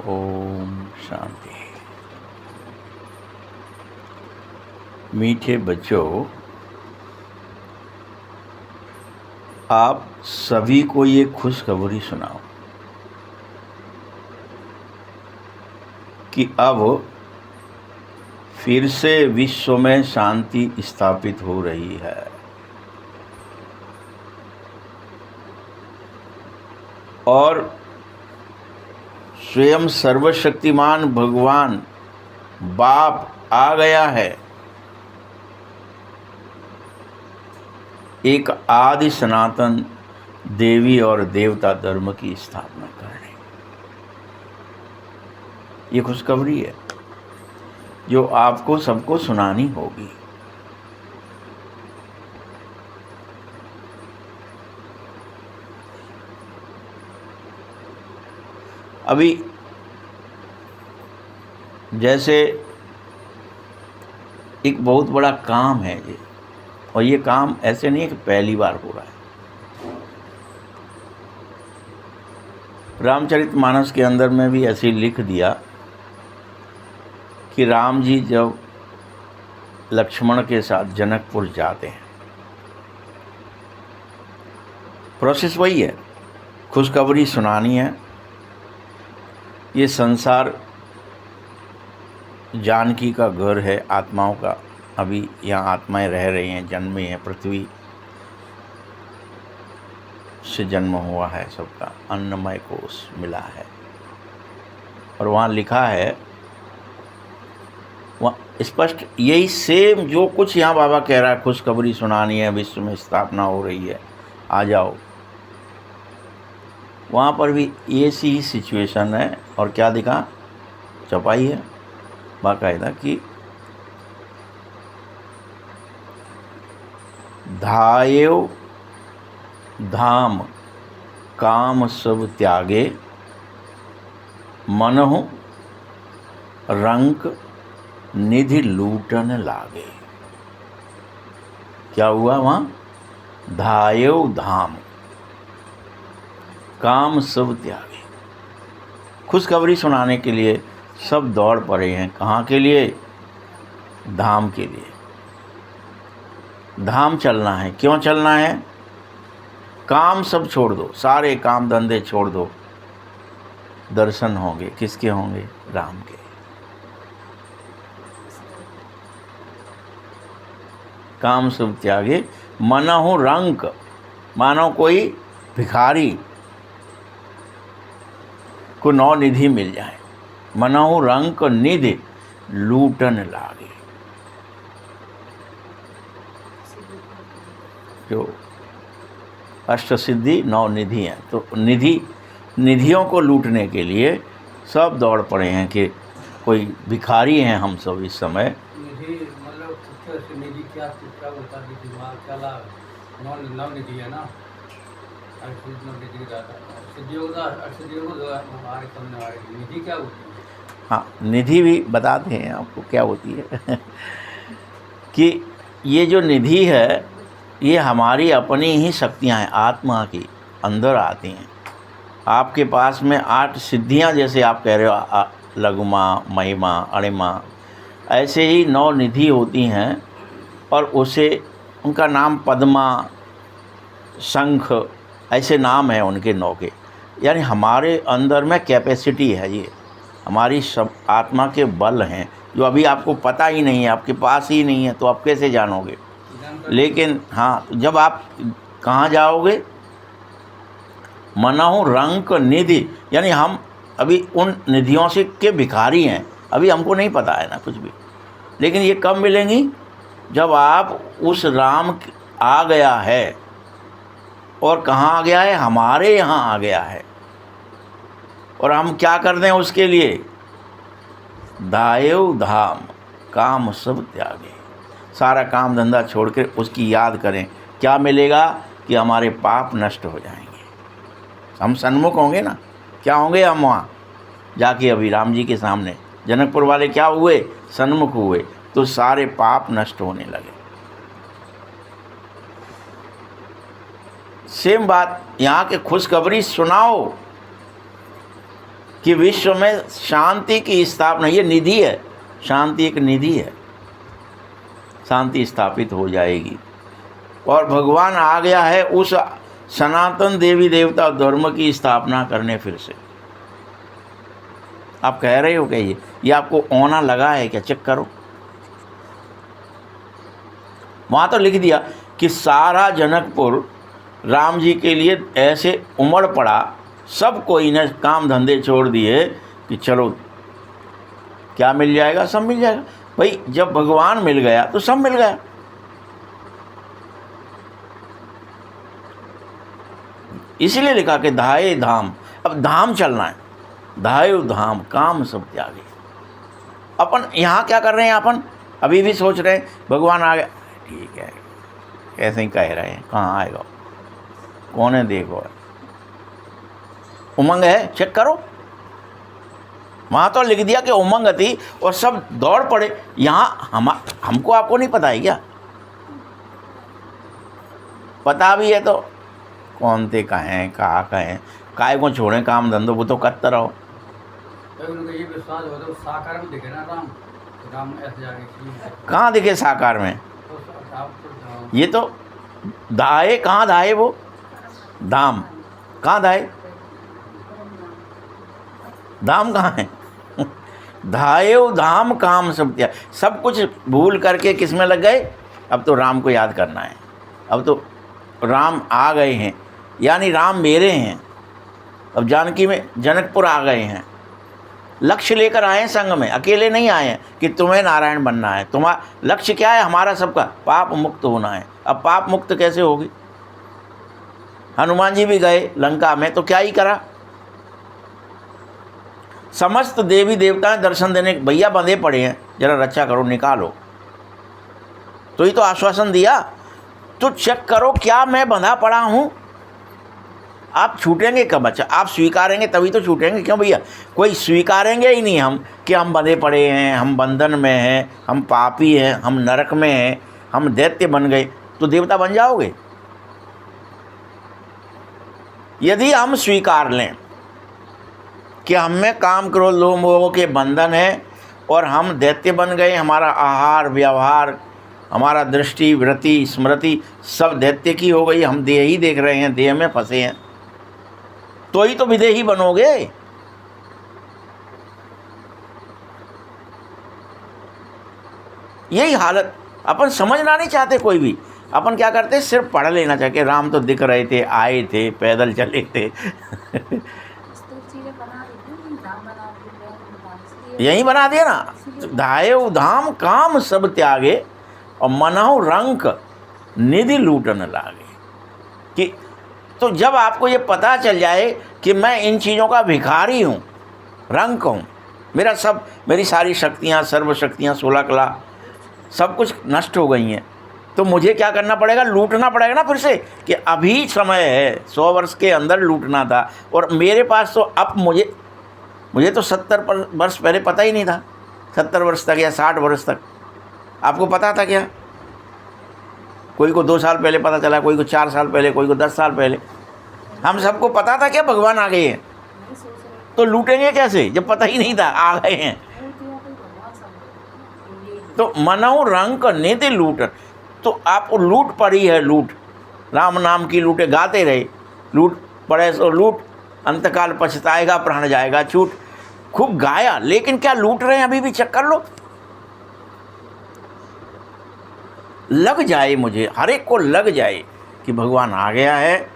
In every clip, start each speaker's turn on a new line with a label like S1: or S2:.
S1: ओम शांति। मीठे बच्चों, आप सभी को ये खुशखबरी सुनाओ कि अब फिर से विश्व में शांति स्थापित हो रही है। और स्वयं सर्वशक्तिमान भगवान बाप आ गया है, एक आदि सनातन देवी और देवता धर्म की स्थापना करने। ये खुशखबरी है जो आपको सबको सुनानी होगी। अभी जैसे एक बहुत बड़ा काम है ये, और ये काम ऐसे नहीं है कि पहली बार हो रहा है। रामचरितमानस के अंदर में भी ऐसे लिख दिया कि राम जी जब लक्ष्मण के साथ जनकपुर जाते हैं, प्रोसेस वही है, खुशखबरी सुनानी है। ये संसार जानकी का घर है, आत्माओं का। अभी यहाँ आत्माएं रह रही हैं, जन्मे हैं, पृथ्वी से जन्म हुआ है सबका, अन्नमय कोश मिला है। और वहाँ लिखा है, वहाँ स्पष्ट यही सेम जो कुछ यहाँ बाबा कह रहा है, खुशखबरी सुनानी है, विश्व में स्थापना हो रही है, आ जाओ। वहाँ पर भी ऐसी ही सिचुएशन है। और क्या दिखा, छपाई है बाकायदा कि धायेव धाम काम सब त्यागे, मनहु रंक निधि लूटन लागे। क्या हुआ वहाँ? धायेव धाम काम सब त्यागे। खुशखबरी सुनाने के लिए सब दौड़ पड़े हैं। कहाँ के लिए? धाम के लिए। धाम चलना है। क्यों चलना है? काम सब छोड़ दो, सारे काम धंधे छोड़ दो। दर्शन होंगे, किसके होंगे? राम के। काम सब त्यागे, मनहु रंक, मानो कोई भिखारी को नौ निधि मिल जाए। मनहु रंक निधि लूटन लागे। जो अष्ट सिद्धि 9 निधि हैं, तो निधियों को लूटने के लिए सब दौड़ पड़े हैं कि कोई भिखारी हैं हम सब इस समय।
S2: निधि मतलब निधि क्या होता है? दिमाग चला 9 निधि है ना, निधि क्या होती है?
S1: हाँ, निधि भी बताते हैं आपको क्या होती है कि ये जो निधि है, ये हमारी अपनी ही शक्तियाँ हैं, आत्मा की अंदर आती हैं। आपके पास में 8 सिद्धियाँ, जैसे आप कह रहे हो, लघुमा, महिमा, अणिमा, ऐसे ही 9 निधि होती हैं। और उसे उनका नाम पद्मा, शंख, ऐसे नाम है उनके 9 के। यानी हमारे अंदर में कैपेसिटी है, ये हमारी सब आत्मा के बल हैं जो अभी आपको पता ही नहीं है, आपके पास ही नहीं है, तो आप कैसे जानोगे? लेकिन हाँ, जब आप कहाँ जाओगे? मनहु रंक निधि, यानी हम अभी उन निधियों से के भिखारी हैं, अभी हमको नहीं पता है ना कुछ भी। लेकिन ये कब मिलेंगी? जब आप उस राम आ गया है। और कहाँ आ गया है? हमारे यहाँ आ गया है। और हम क्या कर दें उसके लिए? धायेव धाम काम सब त्यागे। सारा काम धंधा छोड़कर उसकी याद करें। क्या मिलेगा? कि हमारे पाप नष्ट हो जाएंगे, हम सन्मुख होंगे ना। क्या होंगे हम वहाँ जाके? अभी राम जी के सामने जनकपुर वाले क्या हुए? सन्मुख हुए, तो सारे पाप नष्ट होने लगे। सेम बात यहाँ के खुशखबरी सुनाओ। कि विश्व में शांति की स्थापना, ये निधि है, शांति एक निधि है, शांति स्थापित हो जाएगी। और भगवान आ गया है उस सनातन देवी देवता धर्म की स्थापना करने फिर से। आप कह रहे हो क्या ये आपको औना लगा है क्या? चेक करो, वहाँ तो लिख दिया कि सारा जनकपुर राम जी के लिए ऐसे उमड़ पड़ा, सब कोई ने काम धंधे छोड़ दिए कि चलो क्या मिल जाएगा, सब मिल जाएगा। भाई जब भगवान मिल गया तो सब मिल गया। इसीलिए लिखा कि धाये धाम, अब धाम चलना है, धायो धाम काम सब त्यागे। अपन यहाँ क्या कर रहे हैं, अपन अभी भी सोच रहे हैं भगवान आ गया, ठीक है ऐसे ही कह रहे हैं, कहाँ आएगा, कौन है, देखो उमंग है, चेक करो। वहाँ तो लिख दिया कि उमंग थी और सब दौड़ पड़े। यहाँ हमको आपको नहीं पता है क्या? पता भी है तो कौन थे, कहें कहाँ कहें, काय को छोड़ें काम धंधो, वो तो करता रहो।
S2: उनको ये विश्वास हो तो साकार में दिखे ना राम, तो राम ऐसे जाके
S1: कहाँ दिखे साकार में?
S2: तो
S1: ये तो धाये, कहाँ धाये वो धाम, कहाँ धाये, धाम कहाँ है? धायो धाम काम सब त्याग, सब कुछ भूल करके किस में लग गए? अब तो राम को याद करना है, अब तो राम आ गए हैं, यानी राम मेरे हैं। अब जानकी में जनकपुर आ गए हैं, लक्ष्य लेकर आए हैं संग में, अकेले नहीं आए हैं कि तुम्हें नारायण बनना है। तुम्हारा लक्ष्य क्या है? हमारा सबका पाप मुक्त होना है। अब पाप मुक्त कैसे होगी? हनुमान जी भी गए लंका में तो क्या ही करा, समस्त देवी देवता दर्शन देने, भैया बंधे पड़े हैं, जरा रक्षा करो, निकालो, तो ही तो आश्वासन दिया। तो चेक करो क्या मैं बंधा पड़ा हूँ? आप छूटेंगे कब? अच्छा आप स्वीकारेंगे तभी तो छूटेंगे। क्यों भैया, कोई स्वीकारेंगे ही नहीं हम कि हम बंधे पड़े हैं, हम बंधन में हैं, हम पापी हैं, हम नरक में हैं, हम दैत्य बन गए, तो देवता बन जाओगे? यदि हम स्वीकार लें कि हम में काम क्रोध लोभ मोह के बंधन है और हम दैत्य बन गए, हमारा आहार व्यवहार, हमारा दृष्टि वृत्ति स्मृति सब दैत्य की हो गई, हम देह ही देख रहे हैं, देह में फंसे हैं, तो ही तो विदेही बनोगे। यही हालत अपन समझना नहीं चाहते कोई भी। अपन क्या करते, सिर्फ पढ़ लेना चाहिए, राम तो दिख रहे थे, आए थे, पैदल चले थे यही बना दिया ना, धायो धाम काम सब त्यागे और मनहु रंक निधि लूटन लागे। कि तो जब आपको ये पता चल जाए कि मैं इन चीज़ों का भिखारी हूँ, रंक हूँ, मेरा सब, मेरी सारी शक्तियाँ, सर्वशक्तियाँ, 16 कला सब कुछ नष्ट हो गई हैं, तो मुझे क्या करना पड़ेगा? लूटना पड़ेगा ना फिर से, कि अभी समय है, 100 वर्ष के अंदर लूटना था। और मेरे पास तो अब मुझे तो 70 वर्ष पहले पता ही नहीं था, 70 वर्ष तक या 60 वर्ष तक आपको पता था क्या? कोई को 2 साल पहले पता चला, कोई को 4 साल पहले, कोई को 10 साल पहले। हम सबको पता था क्या भगवान आ गए हैं? तो लूटेंगे कैसे जब पता ही नहीं था आ गए हैं? तो मनहु रंक निधि लूट, तो आपको लूट पड़ी है, लूट राम नाम की लूटे, गाते रहे लूट पड़े सो लूट, अंतकाल पछताएगा प्राण जाएगा छूट, खूब गाया, लेकिन क्या लूट रहे हैं अभी भी? चेक कर लो, लग जाए, मुझे हर एक को लग जाए कि भगवान आ गया है,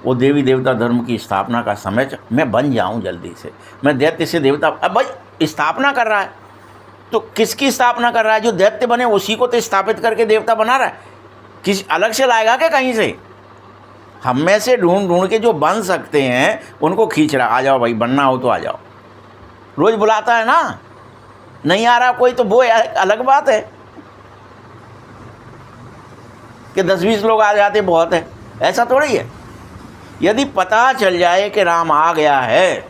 S1: वो देवी देवता धर्म की स्थापना का समय, मैं बन जाऊं जल्दी से, मैं दैत्य से देवता। अब भाई स्थापना कर रहा है तो किसकी स्थापना कर रहा है? जो दैत्य बने उसी को तो स्थापित करके देवता बना रहा है, किसी अलग से लाएगा क्या कहीं से? हम में से ढूंढ के जो बन सकते हैं उनको खींच रहा, आ जाओ भाई, बनना हो तो आ जाओ। रोज बुलाता है ना, नहीं आ रहा कोई तो वो अलग बात है कि 10-20 लोग आ जाते बहुत है, ऐसा थोड़ी है। यदि पता चल जाए कि राम आ गया है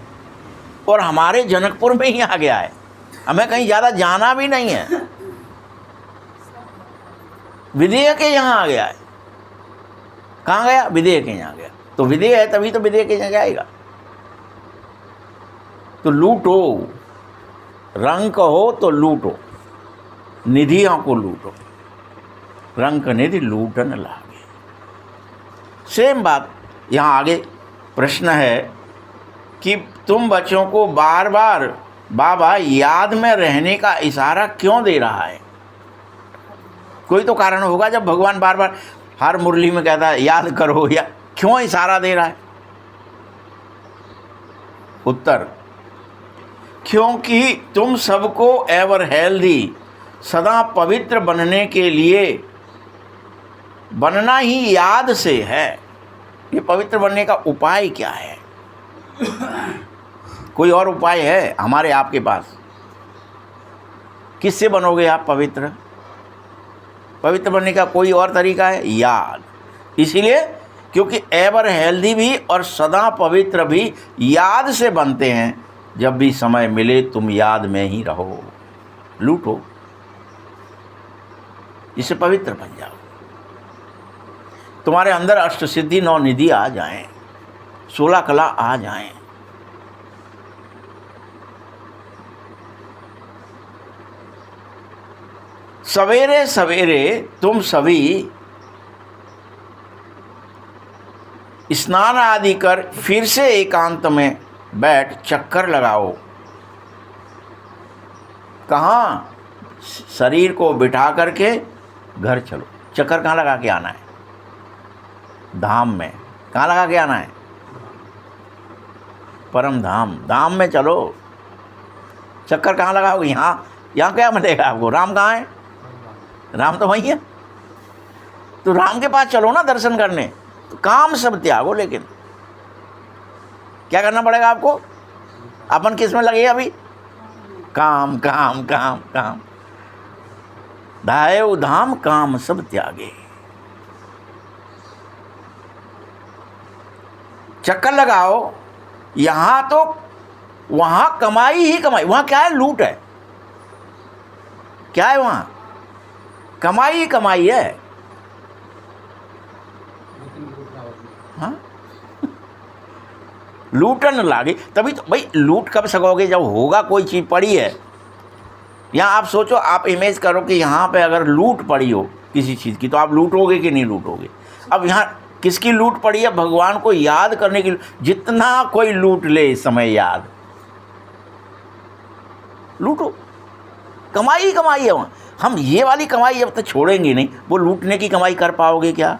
S1: और हमारे जनकपुर में ही आ गया है, हमें कहीं ज़्यादा जाना भी नहीं है, विदेह के यहाँ आ गया है, कहाँ गया? विदेह के यहाँ गया, तो विदेह है तभी तो विदेह के यहाँ जाएगा। तो लूटो, रंग हो तो लूटो, निधियों को लूटो, रंग निधि लूटन लागे। सेम बात यहाँ आगे प्रश्न है कि तुम बच्चों को बार बार बाबा याद में रहने का इशारा क्यों दे रहा है? कोई तो कारण होगा जब भगवान बार बार हर मुरली में कहता है याद करो, या क्यों इशारा दे रहा है? उत्तर, क्योंकि तुम सबको एवर हेल्दी, सदा पवित्र बनने के लिए बनना ही याद से है। ये पवित्र बनने का उपाय क्या है? कोई और उपाय है हमारे आपके पास? किससे बनोगे आप पवित्र? पवित्र बनने का कोई और तरीका है? याद। इसीलिए क्योंकि एवर हेल्दी भी और सदा पवित्र भी याद से बनते हैं। जब भी समय मिले तुम याद में ही रहो, लूटो, इससे पवित्र बन जाओ। तुम्हारे अंदर अष्ट सिद्धि 9 निधि आ जाएं, 16 कला आ जाएं। सवेरे सवेरे तुम सभी स्नान आदि कर फिर से एकांत में बैठ चक्कर लगाओ। कहाँ? शरीर को बिठा करके घर चलो। चक्कर कहाँ लगा के आना है? धाम में। कहाँ लगा के आना है? परम धाम, धाम में चलो। चक्कर कहाँ लगाओगे? यहाँ। यहाँ क्या मिलेगा आपको? राम कहाँ है? राम तो वहीं है। तो राम के पास चलो ना दर्शन करने। तो काम सब त्यागो, लेकिन क्या करना पड़ेगा आपको? अपन किस में लगे अभी? काम काम काम काम। धायव धाम काम सब त्यागे। चक्कर लगाओ। यहां तो वहां कमाई ही कमाई। वहां क्या है? लूट है। क्या है वहां? कमाई ही कमाई है। हाँ, लूटन लागे। तभी तो भाई, लूट कब सकोगे? जब होगा कोई चीज़ पड़ी है। यहाँ आप सोचो, आप इमेज करो कि यहाँ पे अगर लूट पड़ी हो किसी चीज़ की, तो आप लूटोगे कि नहीं लूटोगे? अब यहाँ किसकी लूट पड़ी है? भगवान को याद करने की। जितना कोई लूट ले इस समय याद, लूटो। कमाई ही कमाई है वहाँ। हम ये वाली कमाई जब तक छोड़ेंगे नहीं, वो लूटने की कमाई कर पाओगे क्या?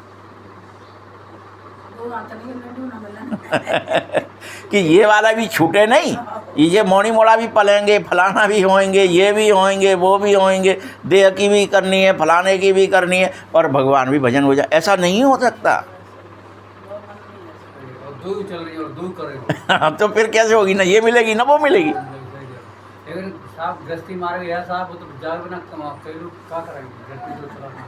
S1: कि ये वाला भी छूटे नहीं, ये मोड़ी मोड़ा भी पलेंगे, फलाना भी होएंगे, ये भी होएंगे, वो भी होएंगे, देह की भी करनी है, फलाने की भी करनी है, और भगवान भी भजन हो जाए। ऐसा नहीं हो सकता।
S2: दो चल रही है और दो कर रही है।
S1: तो फिर कैसे होगी? ना ये मिलेगी ना वो मिलेगी।
S2: अगर साहब गृहस्थी मार्ग है साहब, तो जाग बिना कमा कई लोग क्या करेंगे? गृहस्थी तो चलाना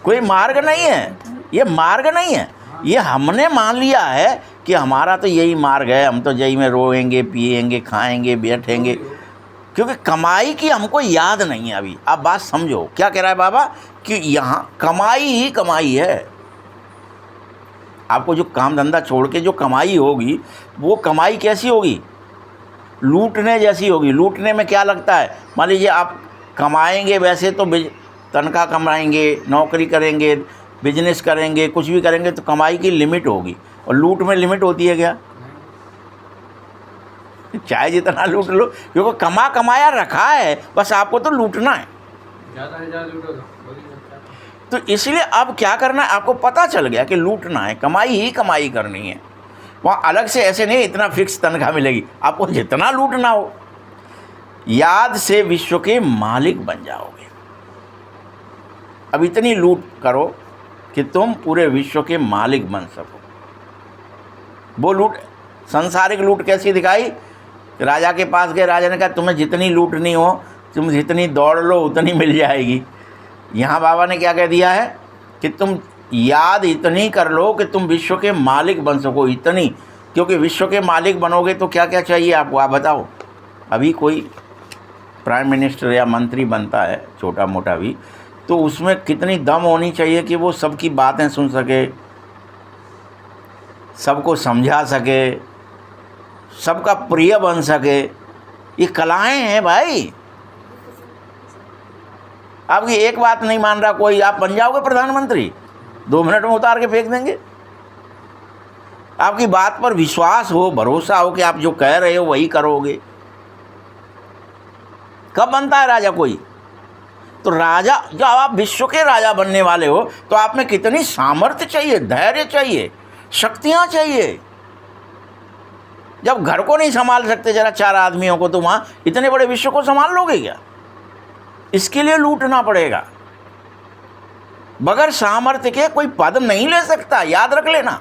S1: कोई मार्ग नहीं है। ये मार्ग नहीं है। ये हमने मान लिया है कि हमारा तो यही मार्ग है, हम तो यही में रोएंगे, पिएंगे, खाएंगे, बैठेंगे। क्योंकि कमाई की हमको याद नहीं है अभी। आप बात समझो, क्या कह रहा है बाबा? कि यहाँ कमाई ही कमाई है। आपको जो काम धंधा छोड़ के जो कमाई होगी, वो कमाई कैसी होगी? लूटने जैसी होगी। लूटने में क्या लगता है? मान लीजिए आप कमाएंगे, वैसे तो तनख्वाह कमाएंगे, नौकरी करेंगे, बिजनेस करेंगे, कुछ भी करेंगे, तो कमाई की लिमिट होगी। और लूट में लिमिट होती है क्या? चाहे जितना लूट लो, क्योंकि कमाया रखा है, बस आपको तो लूटना है।
S2: ज़्यादा से ज़्यादा लूटो
S1: तो इसलिए अब क्या करना है? आपको पता चल गया कि लूटना है, कमाई ही कमाई करनी है। वहाँ अलग से ऐसे नहीं इतना फिक्स तनख्वाह मिलेगी, आपको जितना लूटना हो। याद से विश्व के मालिक बन जाओगे। अब इतनी लूट करो कि तुम पूरे विश्व के मालिक बन सको। वो लूट, सांसारिक लूट कैसी दिखाई? राजा के पास गए, राजा ने कहा तुम्हें जितनी लूटनी हो, तुम जितनी दौड़ लो उतनी मिल जाएगी। यहाँ बाबा ने क्या कह दिया है कि तुम याद इतनी कर लो कि तुम विश्व के मालिक बन सको। इतनी, क्योंकि विश्व के मालिक बनोगे तो क्या क्या चाहिए आपको? आप बताओ। अभी कोई प्राइम मिनिस्टर या मंत्री बनता है, छोटा मोटा भी, तो उसमें कितनी दम होनी चाहिए कि वो सबकी बातें सुन सके, सबको समझा सके, सबका प्रिय बन सके, ये कलाएं हैं भाई। आपकी एक बात नहीं मान रहा कोई, आप बन जाओगे प्रधानमंत्री, 2 मिनट में उतार के फेंक देंगे। आपकी बात पर विश्वास हो, भरोसा हो कि आप जो कह रहे हो वही करोगे। कब बनता है राजा कोई? तो राजा, जब आप विश्व के राजा बनने वाले हो तो आप में कितनी सामर्थ्य चाहिए, धैर्य चाहिए, शक्तियां चाहिए। जब घर को नहीं संभाल सकते जरा 4 आदमियों को, तो वहाँ इतने बड़े विश्व को संभाल लोगे क्या? इसके लिए लूटना पड़ेगा। बगैर सामर्थ्य के कोई पद नहीं ले सकता, याद रख लेना।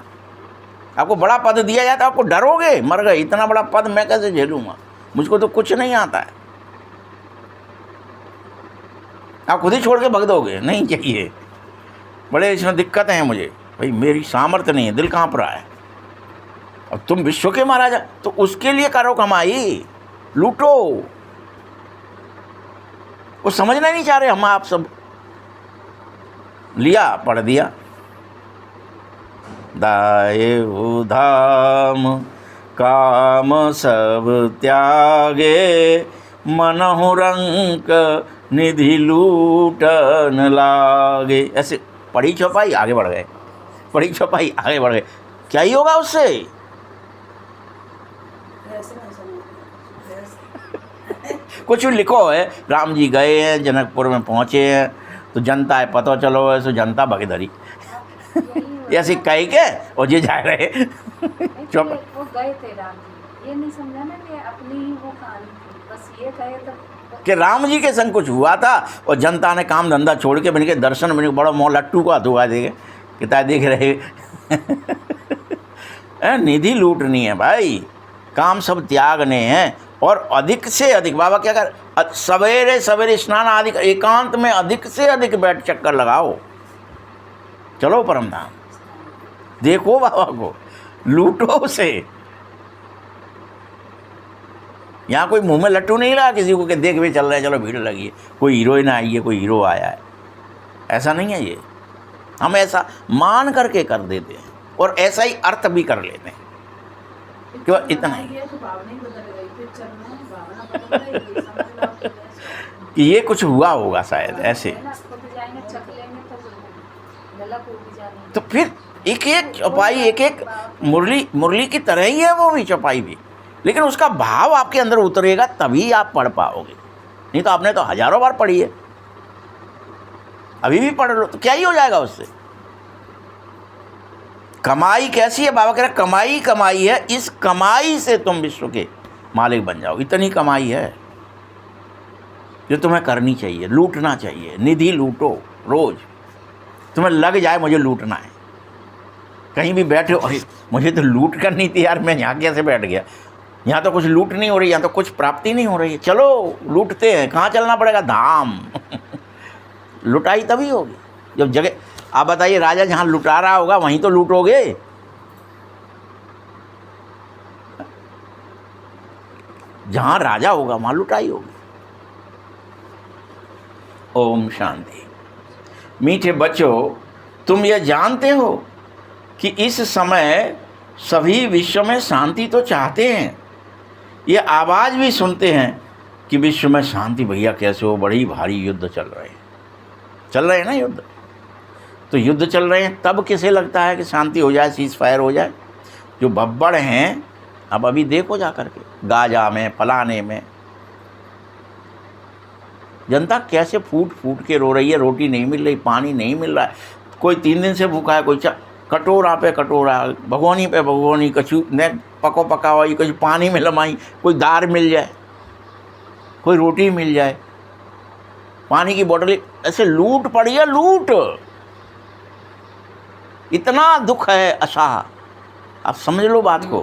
S1: आपको बड़ा पद दिया जाए तो आपको डरोगे, मर गए, इतना बड़ा पद मैं कैसे झेलूंगा, मुझको तो कुछ नहीं आता है। आप खुद ही छोड़ के भग दोगे, नहीं चाहिए, बड़े इसमें दिक्कत है मुझे, भाई मेरी सामर्थ्य नहीं है, दिल कांप रहा है। अब तुम विश्व के महाराजा, तो उसके लिए करो कमाई, लूटो। वो समझना नहीं चाह रहे हम, आप सब लिया पढ़ दिया। दाये धाम काम सब त्यागे, मनहु रंक निधि लूटन लागे। ऐसे पढ़ी छपाई आगे बढ़ गए, पढ़ी छपाई आगे बढ़ गए। क्या ही होगा उससे? कुछ लिखो है, राम जी गए हैं, जनकपुर में पहुंचे हैं, तो जनता है पता चलो है, सो जनता भगेदरी ऐसे कह के और जे जा रहे चुप।
S3: वो गए थे राम जी, ये नहीं समझा ना कि अपनी ही वो कहानी थी, बस ये कहे तो
S1: कि राम जी के संग कुछ हुआ था और जनता ने काम धंधा छोड़ के बन के दर्शन बन के बड़ा मोह लट्टू को धुआ देंगे कितना देख रहे निधि लूटनी है भाई, काम सब त्यागने हैं। और अधिक से अधिक, बाबा क्या कर, सवेरे सवेरे स्नान आदि एकांत में अधिक से अधिक बैठ चक्कर लगाओ, चलो परम धाम, देखो बाबा को, लूटो उसे। यहाँ कोई मुंह में लट्टू नहीं लगा किसी को कि देख भी चल रहे हैं, चलो भीड़ लगी है, कोई हीरोइन आई है, कोई हीरो आया है, ऐसा नहीं है। ये हम ऐसा मान करके कर देते हैं और ऐसा ही अर्थ भी कर लेते हैं कि इतना ही कि ये कुछ हुआ होगा शायद ऐसे। तो फिर एक एक चौपाई, एक एक मुरली की तरह ही है वो भी चौपाई भी, लेकिन उसका भाव आपके अंदर उतरेगा तभी आप पढ़ पाओगे। नहीं तो आपने तो हजारों बार पढ़ी है, अभी भी पढ़ लो तो क्या ही हो जाएगा उससे। कमाई कैसी है? बाबा कह रहे कमाई कमाई है, इस कमाई से तुम विश्व के मालिक बन जाओ। इतनी कमाई है जो तुम्हें करनी चाहिए, लूटना चाहिए। निधि लूटो, रोज तुम्हें लग जाए मुझे लूटना है। कहीं भी बैठे हो, अरे मुझे तो लूट करनी थी यार, मैं यहाँ कैसे बैठ गया, यहाँ तो कुछ लूट नहीं हो रही, यहाँ तो कुछ प्राप्ति नहीं हो रही है, चलो लूटते हैं। कहाँ चलना पड़ेगा? धाम लुटाई तभी होगी जब जगह। आप बताइए, राजा जहाँ लुटा रहा होगा वहीं तो लूटोगे। जहाँ राजा होगा वहाँ लुटाई होगी। ओम शांति। मीठे बच्चों, तुम ये जानते हो कि इस समय सभी विश्व में शांति तो चाहते हैं, ये आवाज़ भी सुनते हैं कि विश्व में शांति भैया कैसे हो, बड़ी भारी युद्ध चल रहे हैं ना युद्ध। तो युद्ध चल रहे हैं तब किसे लगता है कि शांति हो जाए, सीज फायर हो जाए? जो भब्बड़ हैं, अब अभी देखो जा करके गाजा में, फलाने में जनता कैसे फूट फूट के रो रही है। रोटी नहीं मिल रही, पानी नहीं मिल रहा है, कोई 3 दिन से भूखा है, कोई कटोरा पे कटोरा, भगोनी पे भगोनी, कछु ने पको पका हुई, कुछ पानी में लमाई, कोई दाल मिल जाए, कोई रोटी मिल जाए, पानी की बोतल, ऐसे लूट पड़ी है, लूट। इतना दुख है, असाह। आप समझ लो बात को।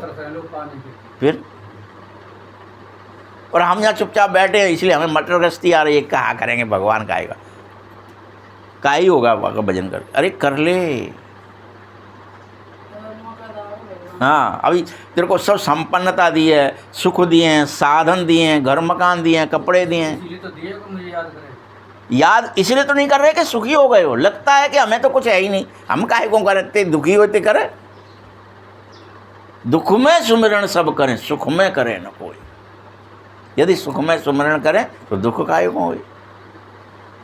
S1: फिर और हम यहाँ चुपचाप बैठे हैं, इसलिए हमें मटर गश्ती आ रही है। कहा करेंगे, भगवान का आएगा, का ही होगा भजन कर। अरे कर ले। हाँ, अभी तेरे को सब संपन्नता दी है, सुख दिए हैं, साधन दिए हैं, घर मकान दिए हैं, कपड़े दिए हैं।
S2: इसलिए तो दिए को मुझे याद करें।
S1: याद इसलिए तो नहीं कर रहे कि सुखी हो गए हो। लगता है कि हमें तो कुछ है ही नहीं, हम काहे को करते, दुखी होते करे। दुख में सुमिरन सब करें, सुख में करे न कोई। यदि सुख में सुमिरन करें तो दुख काहे को होए।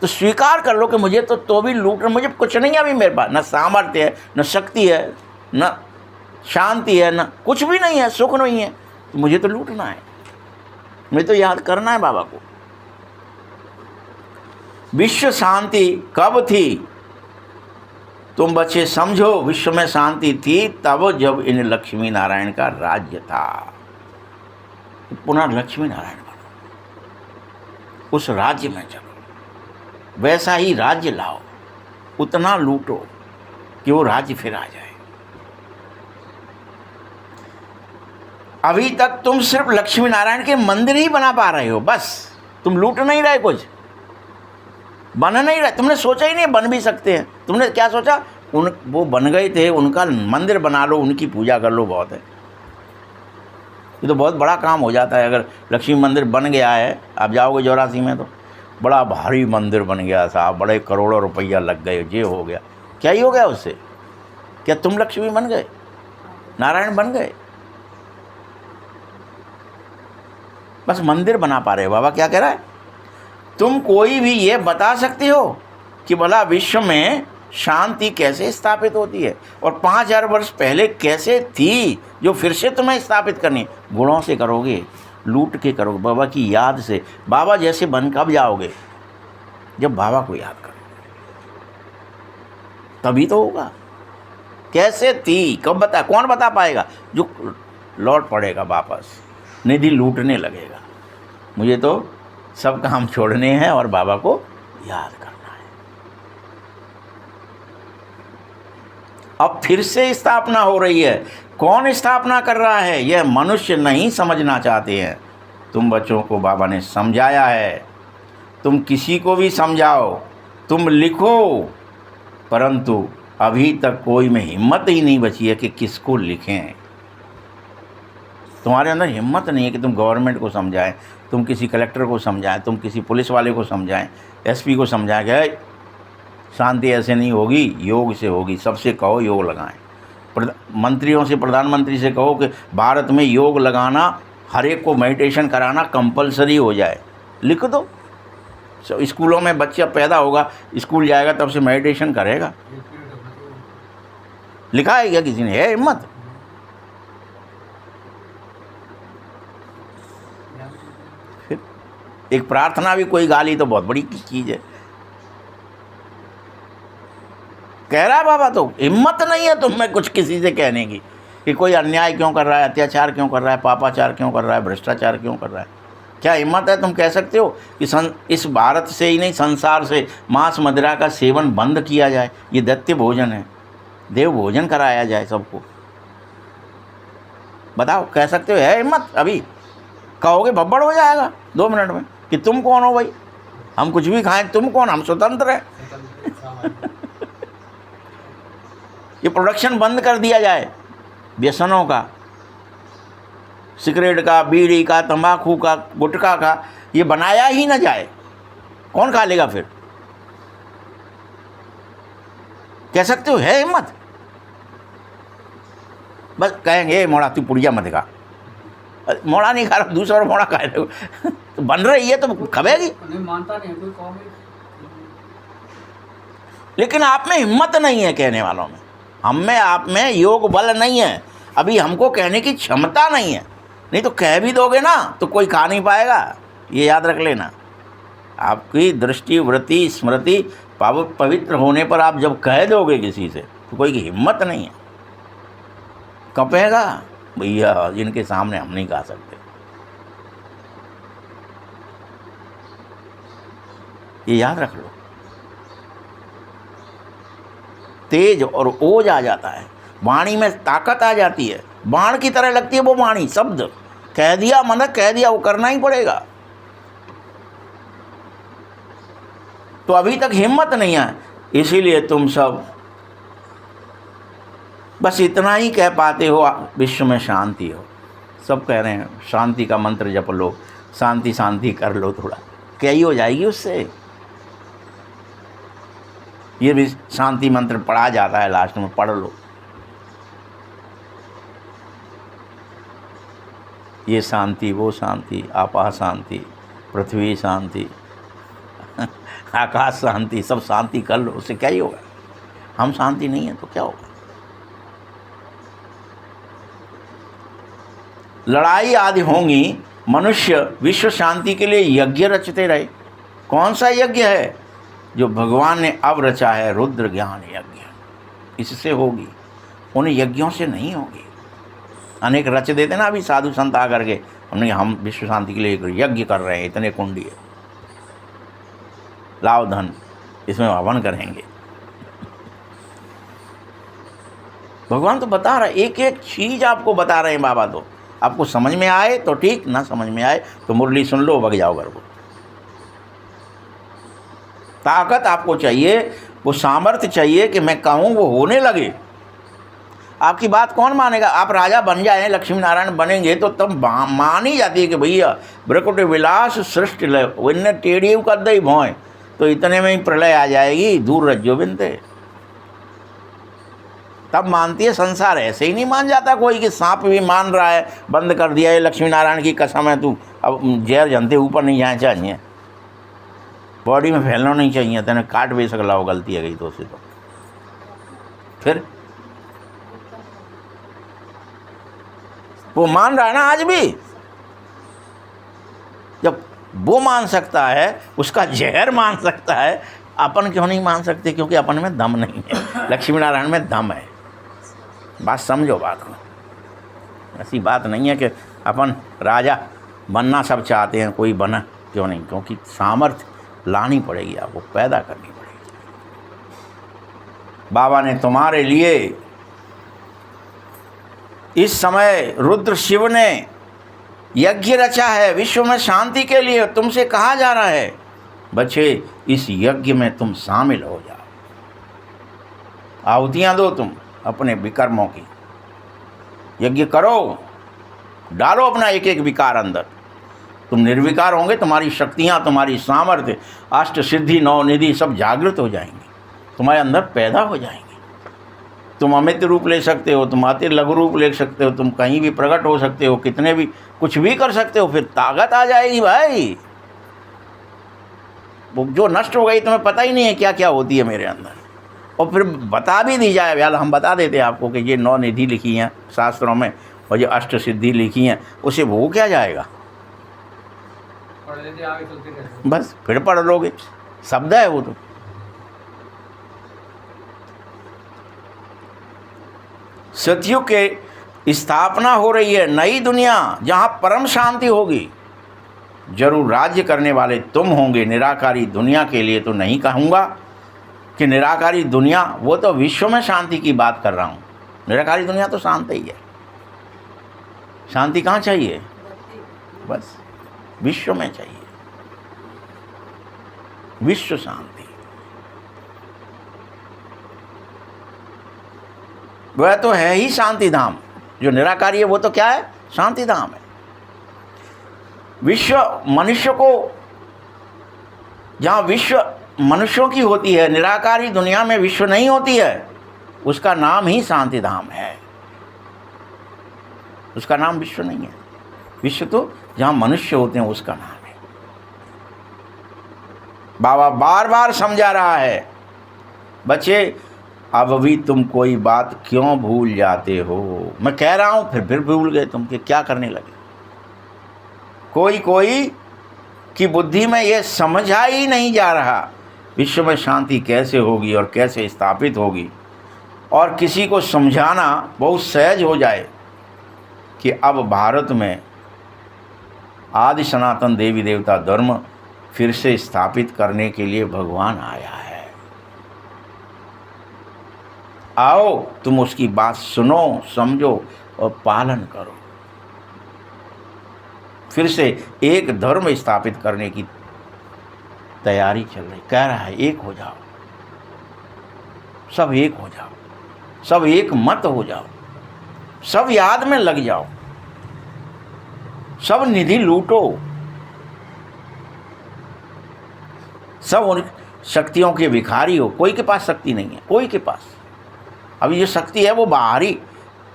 S1: तो स्वीकार कर लो कि मुझे तो भी लूट, मुझे कुछ नहीं है अभी मेरे पास, न सामर्थ्य है, न शक्ति है, न शांति है, न कुछ भी नहीं है, सुख नहीं है, तो मुझे तो लूटना है, मुझे तो याद करना है बाबा को। विश्व शांति कब थी तुम बच्चे समझो, विश्व में शांति थी तब जब इन लक्ष्मी नारायण का राज्य था। पुनः लक्ष्मी नारायण बनो, उस राज्य में चलो, वैसा ही राज्य लाओ, उतना लूटो कि वो राज्य फिर आ जाए। अभी तक तुम सिर्फ लक्ष्मी नारायण के मंदिर ही बना पा रहे हो, बस तुम लूट नहीं रहे, कुछ बन नहीं रहे। तुमने सोचा ही नहीं बन भी सकते हैं। तुमने क्या सोचा, वो बन गए थे, उनका मंदिर बना लो, उनकी पूजा कर लो, बहुत है। ये तो बहुत बड़ा काम हो जाता है। अगर लक्ष्मी मंदिर बन गया है, आप जाओगे 84 में तो बड़ा भारी मंदिर बन गया साहब, बड़े करोड़ों रुपया लग गए, ये हो गया, क्या ही हो गया उससे? क्या तुम लक्ष्मी बन गए, नारायण बन गए? बस मंदिर बना पा रहे हो। बाबा क्या कह रहा है, तुम कोई भी ये बता सकते हो कि भला विश्व में शांति कैसे स्थापित होती है और 5000 वर्ष पहले कैसे थी, जो फिर से तुम्हें स्थापित करनी? गुणों से करोगे, लूट के करोगे, बाबा की याद से। बाबा जैसे बन कब जाओगे? जब बाबा को याद करोगे, तभी तो होगा। कैसे थी, कब बता, कौन बता पाएगा? जो लौट पड़ेगा वापस, निधि लूटने लगेगा। मुझे तो सब काम छोड़ने हैं और बाबा को याद करना है। अब फिर से स्थापना हो रही है। कौन स्थापना कर रहा है? यह मनुष्य नहीं समझना चाहते हैं। तुम बच्चों को बाबा ने समझाया है, तुम किसी को भी समझाओ, तुम लिखो, परंतु अभी तक कोई में हिम्मत ही नहीं बची है कि किसको लिखें। तुम्हारे अंदर हिम्मत नहीं है कि तुम गवर्नमेंट को समझाएं, तुम किसी कलेक्टर को समझाएं, तुम किसी पुलिस वाले को समझाएं, एसपी को समझाएं कि शांति ऐसे नहीं होगी, योग से होगी। सबसे कहो योग लगाएं। मंत्रियों से, प्रधानमंत्री से कहो कि भारत में योग लगाना, हर एक को मेडिटेशन कराना कंपलसरी हो जाए। लिख दो। स्कूलों में बच्चा पैदा होगा, स्कूल जाएगा तब से मेडिटेशन करेगा। लिखा है क्या किसी ने? है हिम्मत? फिर एक प्रार्थना भी कोई गाली तो बहुत बड़ी चीज़ है। कह रहा है बाबा, तो हिम्मत नहीं है तुम में कुछ किसी से कहने की कि कोई अन्याय क्यों कर रहा है, अत्याचार क्यों कर रहा है, पापाचार क्यों कर रहा है, भ्रष्टाचार क्यों कर रहा है? क्या हिम्मत है? तुम कह सकते हो कि इस भारत से ही नहीं, संसार से मांस मदिरा का सेवन बंद किया जाए, ये दैत्य भोजन है, देव भोजन कराया जाए सबको? बताओ, कह सकते हो? है हिम्मत? अभी कहोगे भब्बड़ हो जाएगा 2 मिनट में कि तुम कौन हो भाई, हम कुछ भी खाएं, तुम कौन, हम स्वतंत्र हैं। ये प्रोडक्शन बंद कर दिया जाए व्यसनों का, सिगरेट का, बीड़ी का, तंबाकू का, गुटखा का, ये बनाया ही ना जाए, कौन खा लेगा फिर? कह सकते हो? है हिम्मत? बस कहेंगे मोड़ा तू पुड़िया मत खा। मोड़ा नहीं खा रहा, दूसरा मोड़ा खा रहे हो तो बन रही है तो खबेगी।
S2: नहीं मानता नहीं कोई कौन।
S1: लेकिन आप में हिम्मत नहीं है कहने वालों में, हम में, आप में योग बल नहीं है, अभी हमको कहने की क्षमता नहीं है। नहीं तो कह भी दोगे ना तो कोई खा नहीं पाएगा, ये याद रख लेना। आपकी दृष्टि, वृत्ति, स्मृति पवित्र होने पर आप जब कह दोगे किसी से तो कोई की हिम्मत नहीं है, कपेगा भैया जिनके सामने हम नहीं गा सकते। ये याद रख लो। तेज और ओज आ जाता है, वाणी में ताकत आ जाती है, बाण की तरह लगती है वो वाणी। शब्द कह दिया, मन कह दिया, वो करना ही पड़ेगा। तो अभी तक हिम्मत नहीं है, इसीलिए तुम सब बस इतना ही कह पाते हो, विश्व में शांति हो। सब कह रहे हैं शांति का मंत्र जप लो, शांति शांति कर लो, थोड़ा क्या ही हो जाएगी उससे। ये भी शांति मंत्र पढ़ा जाता है लास्ट में, पढ़ लो। ये शांति वो शांति, आपा शांति, पृथ्वी शांति, आकाश शांति, सब शांति कर लो, उससे क्या ही होगा? हम शांति नहीं है तो क्या होगा? लड़ाई आदि होंगी, मनुष्य विश्व शांति के लिए यज्ञ रचते रहे। कौन सा यज्ञ है? जो भगवान ने अब रचा है, रुद्र ज्ञान यज्ञ, इससे होगी, उन यज्ञों से नहीं होगी। अनेक रच देते ना अभी साधु संत आकर के, हमने हम विश्व शांति के लिए एक यज्ञ कर रहे हैं, इतने कुंडी है, लाओ धन, इसमें हवन करेंगे। भगवान तो बता रहा है, एक एक चीज आपको बता रहे हैं बाबा। तो आपको समझ में आए तो ठीक, ना समझ में आए तो मुरली सुन लो, भग जाओ घर को। ताकत आपको चाहिए, वो सामर्थ्य चाहिए कि मैं कहूँ वो होने लगे। आपकी बात कौन मानेगा? आप राजा बन जाए, लक्ष्मी नारायण बनेंगे तो तब मान ही जाती है कि भैया ब्रकुट विलास सृष्टि लय इन्हें टेढ़ी कर दई भोए, तो इतने में ही प्रलय आ जाएगी, दूर रज्जो बिनते। तब मानती है। संसार ऐसे ही नहीं मान जाता कोई, कि सांप भी मान रहा है, बंद कर दिया है, लक्ष्मी नारायण की कसम है, तू अब जहर जनते ऊपर नहीं जाना चाहिए, बॉडी में फैलना नहीं चाहिए, तेने काट भी सकला हो, गलती है गई तो उसे तो फिर वो मान रहा है ना आज भी। जब वो मान सकता है, उसका जहर मान सकता है, अपन क्यों नहीं मान सकते? क्योंकि अपन में दम नहीं है, लक्ष्मी नारायण में दम है। बात समझो बात को। ऐसी बात नहीं है कि अपन राजा बनना सब चाहते हैं, कोई बना क्यों नहीं? क्योंकि सामर्थ्य लानी पड़ेगी, आपको पैदा करनी पड़ेगी। बाबा ने तुम्हारे लिए इस समय रुद्र शिव ने यज्ञ रचा है विश्व में शांति के लिए। तुमसे कहा जा रहा है बच्चे, इस यज्ञ में तुम शामिल हो जाओ, आहुतियाँ दो तुम अपने विकर्मों की, यज्ञ करो, डालो अपना एक एक विकार अंदर। तुम निर्विकार होंगे, तुम्हारी शक्तियाँ, तुम्हारी सामर्थ्य, अष्ट सिद्धि, नौ निधि सब जागृत हो जाएंगी, तुम्हारे अंदर पैदा हो जाएंगे। तुम अमित रूप ले सकते हो, तुम अति लघु रूप ले सकते हो, तुम कहीं भी प्रकट हो सकते हो, कितने भी कुछ भी कर सकते हो, फिर ताकत आ जाएगी भाई। वो जो नष्ट हो गई तुम्हें पता ही नहीं है क्या क्या होती है मेरे अंदर। और फिर बता भी दी जाए, यार हम बता देते हैं आपको कि ये 9 निधि लिखी हैं शास्त्रों में और ये अष्ट सिद्धि लिखी हैं, उसे वो क्या जाएगा?
S2: पढ़ लेते आगे चलते रहते।
S1: बस फिर पढ़ लोगे, शब्द है वो तो। सतयुग के स्थापना हो रही है, नई दुनिया जहाँ परम शांति होगी। जरूर राज्य करने वाले तुम होंगे। निराकारी दुनिया के लिए तो नहीं कहूँगा कि निराकारी दुनिया, वो तो विश्व में शांति की बात कर रहा हूँ। निराकारी दुनिया तो शांत ही है। शांति कहाँ चाहिए? बस विश्व में चाहिए, विश्व शांति। वह तो है ही शांति धाम। जो निराकारी है वो तो क्या है? शांति धाम है। विश्व मनुष्य को, जहाँ विश्व मनुष्यों की होती है, निराकारी दुनिया में विश्व नहीं होती है, उसका नाम ही शांति धाम है। उसका नाम विश्व नहीं है। विश्व तो जहाँ मनुष्य होते हैं उसका नाम है। बाबा बार बार समझा रहा है, बच्चे अब भी तुम कोई बात क्यों भूल जाते हो? मैं कह रहा हूँ फिर भूल गए तुम, कि क्या करने लगे? कोई की बुद्धि में ये समझा ही नहीं जा रहा विश्व में शांति कैसे होगी और कैसे स्थापित होगी। और किसी को समझाना बहुत सहज हो जाए कि अब भारत में आदि सनातन देवी देवता धर्म फिर से स्थापित करने के लिए भगवान आया है। आओ तुम उसकी बात सुनो, समझो और पालन करो। फिर से एक धर्म स्थापित करने की तैयारी चल रही। कह रहा है एक हो जाओ, सब एक हो जाओ, सब एक मत हो जाओ, सब याद में लग जाओ, सब निधि लूटो, सब उन शक्तियों के भिखारी हो। कोई के पास शक्ति नहीं है, कोई के पास। अभी जो शक्ति है वो बाहरी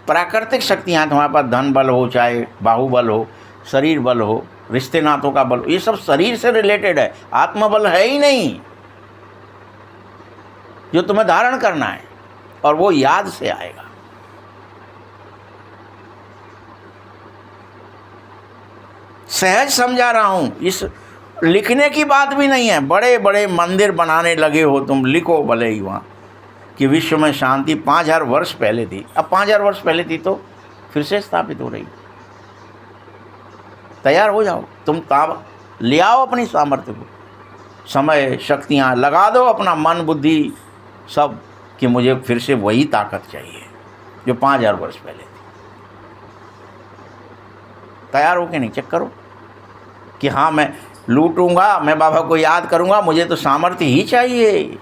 S1: प्राकृतिक शक्तियाँ हैं तुम्हारे पास, धन बल हो, चाहे बाहुबल हो, शरीर बल हो, रिश्ते नातों का बल हो, ये सब शरीर से रिलेटेड है, आत्मबल है ही नहीं जो तुम्हें धारण करना है, और वो याद से आएगा। सहज समझा रहा हूं, इस लिखने की बात भी नहीं है। बड़े बड़े मंदिर बनाने लगे हो तुम, लिखो भले ही वहाँ कि विश्व में शांति 5000 वर्ष पहले थी। अब 5000 वर्ष पहले थी तो फिर से स्थापित हो रही। तैयार हो जाओ तुम, ताब ले आओ अपनी सामर्थ्य को, समय शक्तियाँ लगा दो, अपना मन बुद्धि सब, कि मुझे फिर से वही ताकत चाहिए जो 5000 वर्ष पहले थी। तैयार हो के नहीं, चेक करो कि हाँ मैं लूटूंगा, मैं बाबा को याद करूंगा, मुझे तो सामर्थ्य ही चाहिए,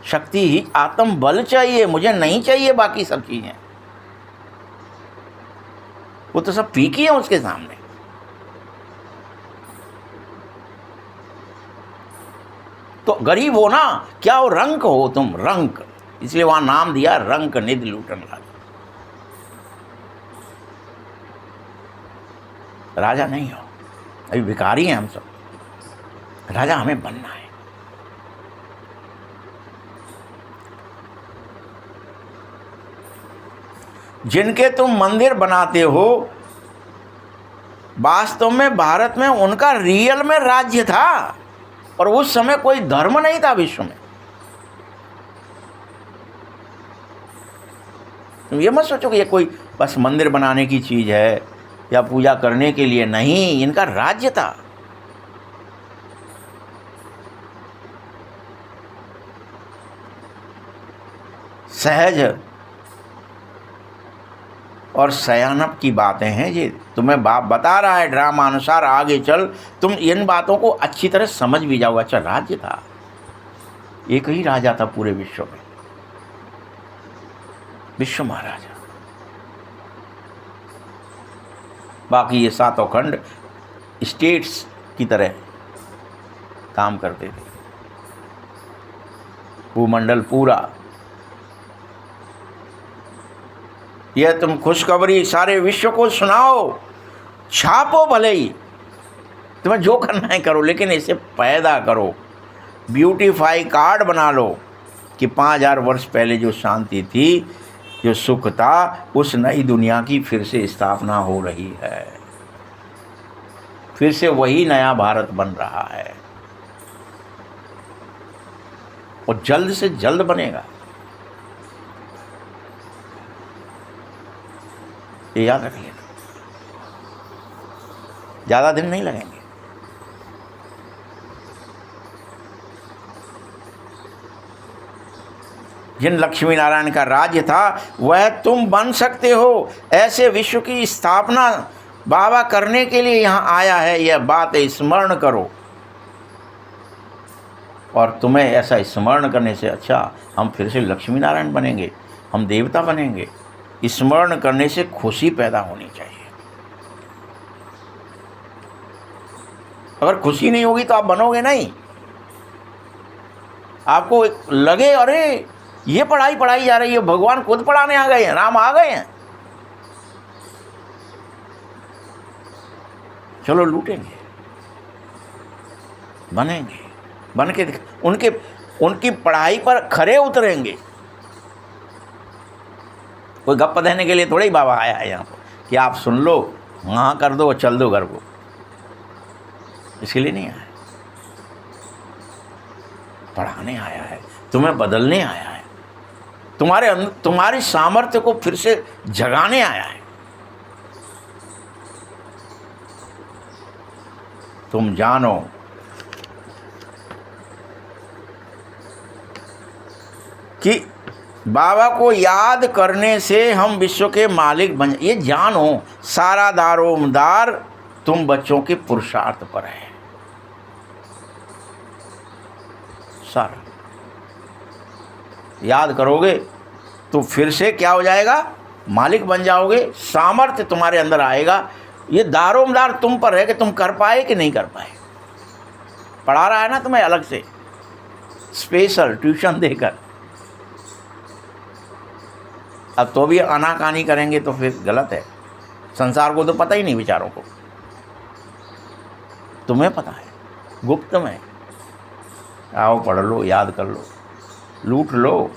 S1: शक्ति ही, आत्म बल चाहिए, मुझे नहीं चाहिए बाकी सब चीजें। वो तो सब फीकी है उसके सामने। तो गरीब हो ना, क्या हो, रंक हो तुम, रंक, इसलिए वहां नाम दिया रंक निधि लूटन लागे। राजा नहीं हो, अभी भिखारी हैं हम सब, राजा हमें बनना है। जिनके तुम मंदिर बनाते हो, वास्तव में भारत में उनका रियल में राज्य था, और उस समय कोई धर्म नहीं था विश्व में। तुम ये मत सोचो कि ये कोई बस मंदिर बनाने की चीज है या पूजा करने के लिए, नहीं, इनका राज्य था। सहज और शयानप की बातें हैं ये, तुम्हें बाप बता रहा है ड्रामा अनुसार, आगे चल तुम इन बातों को अच्छी तरह समझ भी जाओगे। अच्छा, राज्य था, एक ही राजा था पूरे विश्व में, विश्व महाराजा। बाकी ये सातों खंड स्टेट्स की तरह काम करते थे, भूमंडल पूरा। यह तुम खुशखबरी सारे विश्व को सुनाओ, छापो भले ही, तुम्हें जो करना है करो, लेकिन इसे पैदा करो, ब्यूटीफाई कार्ड बना लो कि 5000 वर्ष पहले जो शांति थी, जो सुख था, उस नई दुनिया की फिर से स्थापना हो रही है, फिर से वही नया भारत बन रहा है, और जल्द से जल्द बनेगा। ये याद रख लेना, ज़्यादा दिन नहीं लगेंगे। जिन लक्ष्मी नारायण का राज्य था वह तुम बन सकते हो। ऐसे विश्व की स्थापना बाबा करने के लिए यहाँ आया है, यह बात स्मरण करो। और तुम्हें ऐसा स्मरण करने से अच्छा हम फिर से लक्ष्मी नारायण बनेंगे, हम देवता बनेंगे। स्मरण करने से खुशी पैदा होनी चाहिए। अगर खुशी नहीं होगी तो आप बनोगे नहीं। आपको लगे अरे ये पढ़ाई पढ़ाई जा रही है, भगवान खुद पढ़ाने आ गए हैं, राम आ गए हैं, चलो लूटेंगे, बनेंगे, बन के उनकी पढ़ाई पर खरे उतरेंगे। कोई गप्प देने के लिए थोड़ा ही बाबा आया है यहाँ पर कि आप सुन लो, हाँ कर दो, चल दो घर को, इसके लिए नहीं आया। पढ़ाने आया है, तुम्हें बदलने आया है, तुम्हारी सामर्थ्य को फिर से जगाने आया है। तुम जानो कि बाबा को याद करने से हम विश्व के मालिक बन, ये जानो सारा दारोमदार तुम बच्चों के पुरुषार्थ पर है। सारा याद करोगे तो फिर से क्या हो जाएगा, मालिक बन जाओगे, सामर्थ्य तुम्हारे अंदर आएगा। ये दारोमदार तुम पर है कि तुम कर पाए कि नहीं कर पाए। पढ़ा रहा है ना तुम्हें अलग से स्पेशल ट्यूशन देकर, अब तो भी आनाकानी करेंगे तो फिर गलत है। संसार को तो पता ही नहीं बेचारों को, तुम्हें पता है, गुप्त में। आओ पढ़ लो, याद कर लो, लूट लो,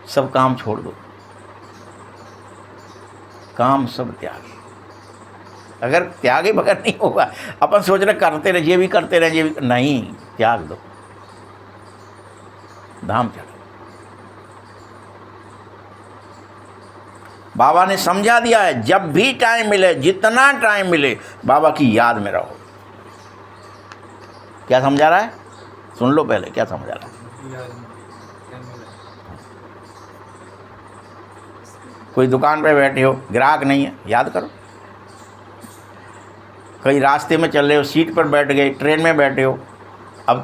S1: सब काम छोड़ दो, काम सब त्याग। अगर त्यागे बगैर नहीं होगा, अपन सोच रहे करते रहे, ये भी करते रहे, ये भी नहीं, त्याग दो, धाम चलो। बाबा ने समझा दिया है, जब भी टाइम मिले, जितना टाइम मिले, बाबा की याद में रहो। क्या समझा रहा है? सुन लो पहले क्या समझा रहा है। कोई दुकान पे बैठे हो, ग्राहक नहीं है, याद करो। कहीं रास्ते में चल रहे हो, सीट पर बैठ गए, ट्रेन में बैठे हो, अब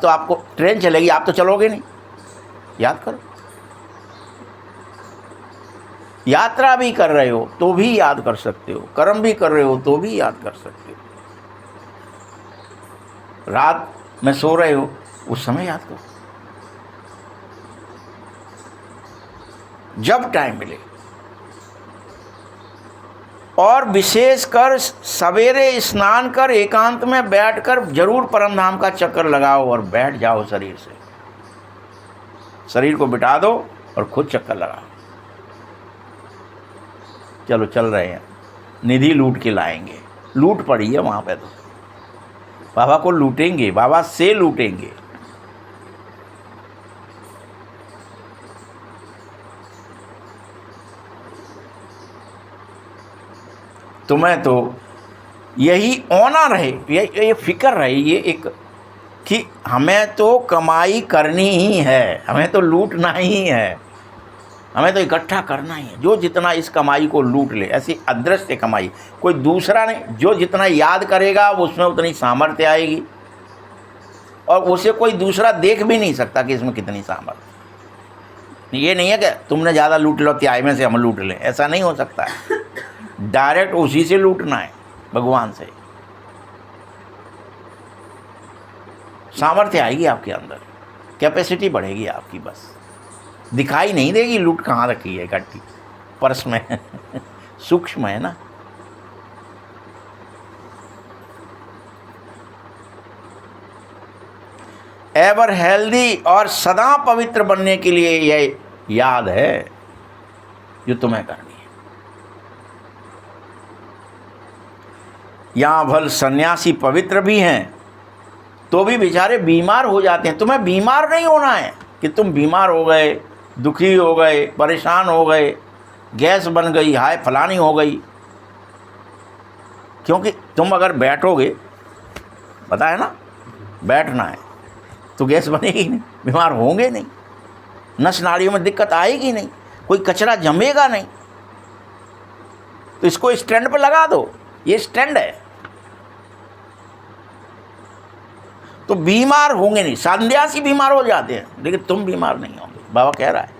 S1: तो आपको ट्रेन चलेगी, आप तो चलोगे नहीं, याद करो। यात्रा भी कर रहे हो तो भी याद कर सकते हो, कर्म भी कर रहे हो तो भी याद कर सकते हो। रात में सो रहे हो, उस समय याद करो, जब टाइम मिले। और विशेषकर सवेरे स्नान कर एकांत में बैठकर जरूर परम धाम का चक्कर लगाओ और बैठ जाओ शरीर से। शरीर को बिठा दो और खुद चक्कर लगाओ। चलो चल रहे हैं, निधि लूट के लाएंगे। लूट पड़ी है वहाँ पे, तो बाबा को लूटेंगे, बाबा से लूटेंगे। तुम्हें तो यही होना रहे, ये फिक्र रहे, ये एक कि हमें तो कमाई करनी ही है, हमें तो लूटना ही है, हमें तो इकट्ठा करना ही है। जो जितना इस कमाई को लूट ले, ऐसी अदृश्य कमाई, कोई दूसरा नहीं, जो जितना याद करेगा वो उसमें उतनी सामर्थ्य आएगी, और उसे कोई दूसरा देख भी नहीं सकता कि इसमें कितनी सामर्थ्य। ये नहीं है कि तुमने ज़्यादा लूट लो त्याई में से हम लूट लें, ऐसा नहीं हो सकता है। डायरेक्ट उसी से लूटना है, भगवान से। सामर्थ्य आएगी आपके अंदर, कैपेसिटी बढ़ेगी आपकी, बस दिखाई नहीं देगी लूट कहाँ रखी है इकट्ठी, पर्स में सूक्ष्म है ना। एवर हेल्दी और सदा पवित्र बनने के लिए यह याद है जो तुम्हें करनी है। यहाँ भल सन्यासी पवित्र भी हैं तो भी बेचारे बीमार हो जाते हैं। तुम्हें बीमार नहीं होना है कि तुम बीमार हो गए, दुखी हो गए, परेशान हो गए, गैस बन गई, हाय फलानी हो गई। क्योंकि तुम अगर बैठोगे, पता है ना, बैठना है तो गैस बनेगी नहीं, बीमार होंगे नहीं, नस नाड़ियों में दिक्कत आएगी नहीं, कोई कचरा जमेगा नहीं। तो इसको स्टैंड पर लगा दो, ये स्टैंड है, तो बीमार होंगे नहीं। सन्यासी बीमार हो जाते हैं लेकिन तुम बीमार नहीं होंगे, बाबा कह रहा है।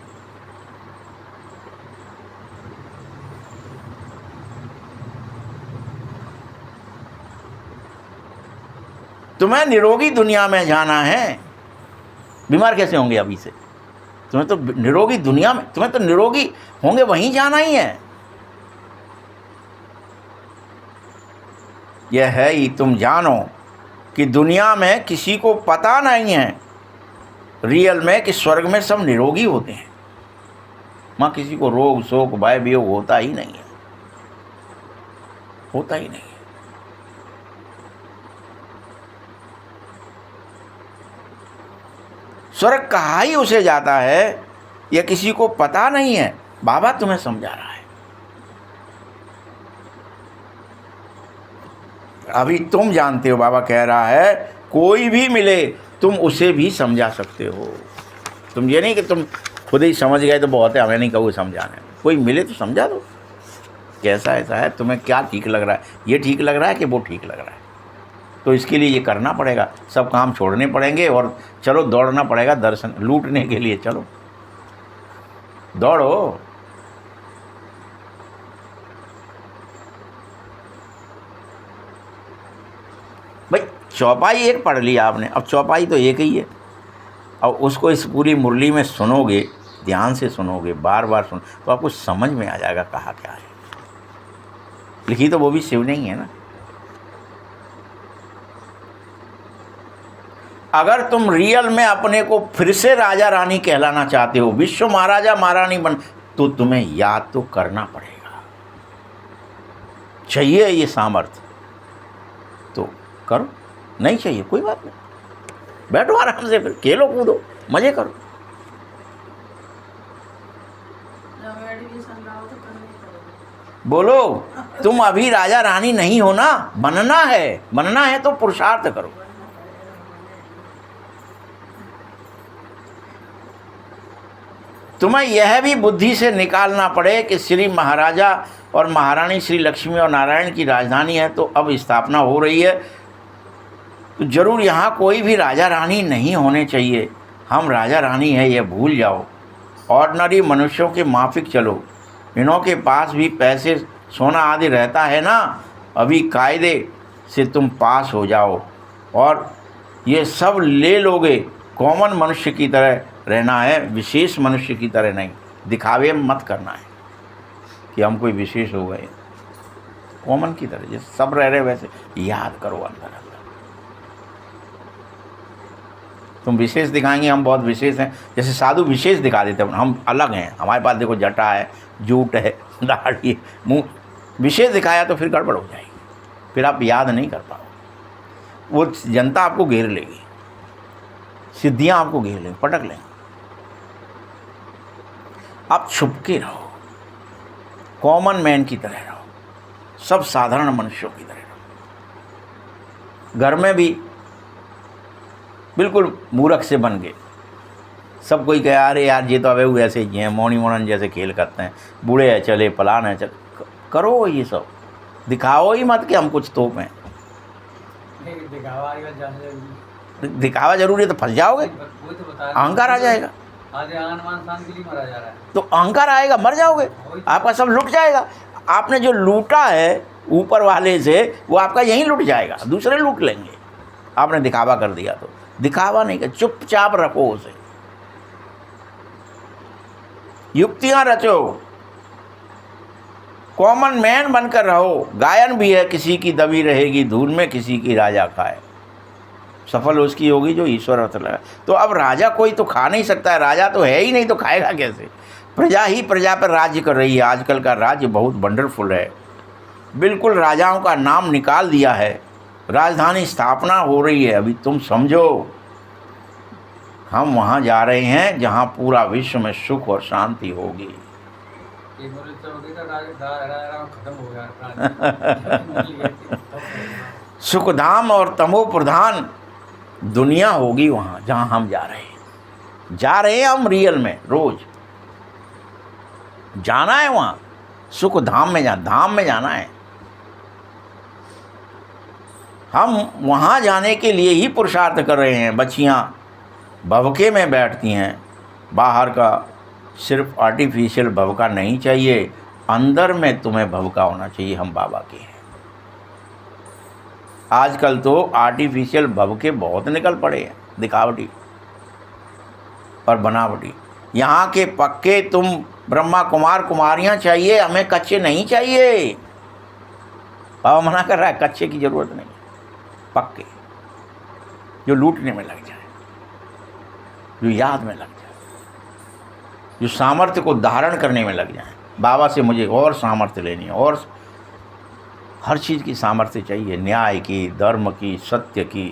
S1: तुम्हें निरोगी दुनिया में जाना है, बीमार कैसे होंगे अभी से? तुम्हें तो निरोगी दुनिया में, तुम्हें तो निरोगी होंगे वहीं जाना ही है। यह है ही तुम जानो कि दुनिया में किसी को पता नहीं है रियल में कि स्वर्ग में सब निरोगी होते हैं। वहाँ किसी को रोग शोक भय वियोग होता ही नहीं है, होता ही नहीं है। स्वर्ग कहाँ ही उसे जाता है, यह किसी को पता नहीं है। बाबा तुम्हें समझा रहा है। अभी तुम जानते हो, बाबा कह रहा है कोई भी मिले तुम उसे भी समझा सकते हो। तुम ये नहीं कि तुम खुद ही समझ गए तो बहुत है, हमें नहीं कहोगे समझाने। कोई मिले तो समझा दो, कैसा ऐसा है, तुम्हें क्या ठीक लग रहा है, ये ठीक लग रहा है कि वो ठीक लग रहा है। तो इसके लिए ये करना पड़ेगा, सब काम छोड़ने पड़ेंगे और चलो दौड़ना पड़ेगा दर्शन लूटने के लिए। चलो दौड़ो। भाई चौपाई एक पढ़ लिया आपने, अब चौपाई तो एक ही है। अब उसको इस पूरी मुरली में सुनोगे ध्यान से सुनोगे, बार बार सुनो, तो आपको समझ में आ जाएगा कहा क्या है। लिखी तो वो भी शिव नहीं है ना। अगर तुम रियल में अपने को फिर से राजा रानी कहलाना चाहते हो, विश्व महाराजा महारानी बन, तो तुम्हें याद तो करना पड़ेगा। चाहिए ये सामर्थ्य तो करो, नहीं चाहिए कोई बात नहीं, बैठो आराम से, फिर खेलो कूदो, मजे करो। बोलो, तुम अभी राजा रानी नहीं हो ना, बनना है, बनना है तो पुरुषार्थ करो। तुम्हें यह भी बुद्धि से निकालना पड़े कि श्री महाराजा और महारानी श्री लक्ष्मी और नारायण की राजधानी है, तो अब स्थापना हो रही है, तो जरूर यहाँ कोई भी राजा रानी नहीं होने चाहिए। हम राजा रानी है ये भूल जाओ, ऑर्डिनरी मनुष्यों के माफिक चलो। इन्हों के पास भी पैसे सोना आदि रहता है ना, अभी कायदे से तुम पास हो जाओ और ये सब ले लोगे। कॉमन मनुष्य की तरह रहना है, विशेष मनुष्य की तरह नहीं। दिखावे मत करना है कि हम कोई विशेष हो गए, कॉमन की तरह जैसे सब रह रहे वैसे याद करो अंदर अंदर। तुम विशेष दिखाएंगे हम बहुत विशेष हैं, जैसे साधु विशेष दिखा देते हैं, हम अलग हैं, हमारे पास देखो जटा है, जूट है, दाढ़ी, मुंह, विशेष दिखाया तो फिर गड़बड़ हो जाएगी, फिर आप याद नहीं कर पाओ। वो जनता आपको घेर लेगी, सिद्धियां आपको घेर लेंगी, पटक लेंगी। आप छुप के रहो, कॉमन मैन की तरह रहो, सब साधारण मनुष्यों की तरह रहो। घर में भी बिल्कुल मूर्ख से बन गए, सब कोई कहे अरे यार ये तो अबे हुए ऐसे ही हैं, मौनी मोनन जैसे खेल करते हैं, बूढ़े हैं चले, पलान है चल, करो ये सब, दिखाओ ही मत कि हम कुछ तोप हैं। दिखावा जरूरी है तो फंस जाओगे, अहंकार आ जाएगा, तो अहंकार आएगा, मर जाओगे, आपका सब लुट जाएगा। आपने जो लूटा है ऊपर वाले से वो आपका यहीं लुट जाएगा, दूसरे लूट लेंगे। आपने दिखावा कर दिया तो दिखावा नहीं कर, चुपचाप रखो उसे, युक्तियां रचो, कॉमन मैन बनकर रहो। गायन भी है, किसी की दबी रहेगी धूल में, किसी की राजा खाए, सफल उसकी होगी जो ईश्वर अर्थ लगा। तो अब राजा कोई तो खा नहीं सकता है, राजा तो है ही नहीं, तो खाएगा कैसे? प्रजा ही प्रजा पर राज्य कर रही है। आजकल का राज्य बहुत वंडरफुल है, बिल्कुल राजाओं का नाम निकाल दिया है, राजधानी स्थापना हो रही है। अभी तुम समझो, हम वहाँ जा रहे हैं जहाँ पूरा विश्व में सुख और शांति होगी। सुखधाम और तमो प्रधान दुनिया होगी वहाँ जहाँ हम जा रहे हैं। जा रहे हैं हम रियल में, रोज जाना है वहाँ, सुख धाम में धाम में जाना है। हम वहाँ जाने के लिए ही पुरुषार्थ कर रहे हैं। बच्चियाँ भवके में बैठती हैं, बाहर का सिर्फ आर्टिफिशियल भवका नहीं चाहिए, अंदर में तुम्हें भवका होना चाहिए। हम बाबा के हैं। आजकल तो आर्टिफिशियल भवके बहुत निकल पड़े हैं, दिखावटी और बनावटी। यहाँ के पक्के तुम ब्रह्मा कुमार कुमारियाँ चाहिए, हमें कच्चे नहीं चाहिए। बाबा मना कर रहा है, कच्चे की ज़रूरत नहीं, पक्के जो लूटने में लग जाए, जो याद में लग जाए, जो सामर्थ्य को धारण करने में लग जाए। बाबा से मुझे और सामर्थ्य लेनी है, और हर चीज़ की सामर्थ्य चाहिए, न्याय की, धर्म की, सत्य की।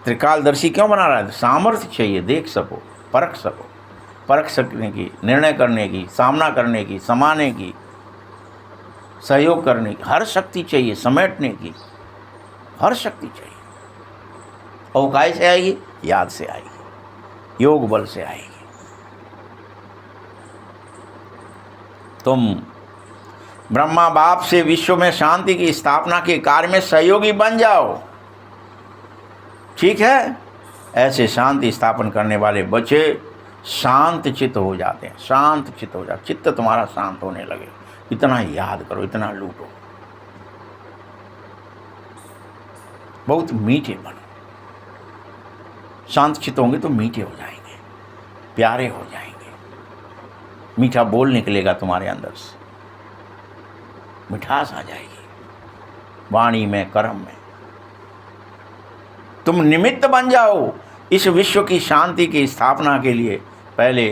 S1: त्रिकालदर्शी क्यों बना रहा है? सामर्थ्य चाहिए, देख सको, परख सको, परख सकने की, निर्णय करने की, सामना करने की, समाने की, सहयोग करने की, हर शक्ति चाहिए, समेटने की हर शक्ति चाहिए। और काय से आएगी? याद से आएगी, योग बल से आएगी। तुम ब्रह्मा बाप से विश्व में शांति की स्थापना के कार्य में सहयोगी बन जाओ, ठीक है? ऐसे शांति स्थापन करने वाले बच्चे शांत चित्त हो जाते हैं, शांत चित्त हो जाते, चित्त तुम्हारा शांत होने लगे। इतना याद करो, इतना लूटो, बहुत मीठे बनो। शांत चित्त होंगे तो मीठे हो जाएंगे, प्यारे हो जाएंगे, मीठा बोल निकलेगा तुम्हारे अंदर से, मिठास आ जाएगी वाणी में, कर्म में। तुम निमित्त बन जाओ इस विश्व की शांति की स्थापना के लिए। पहले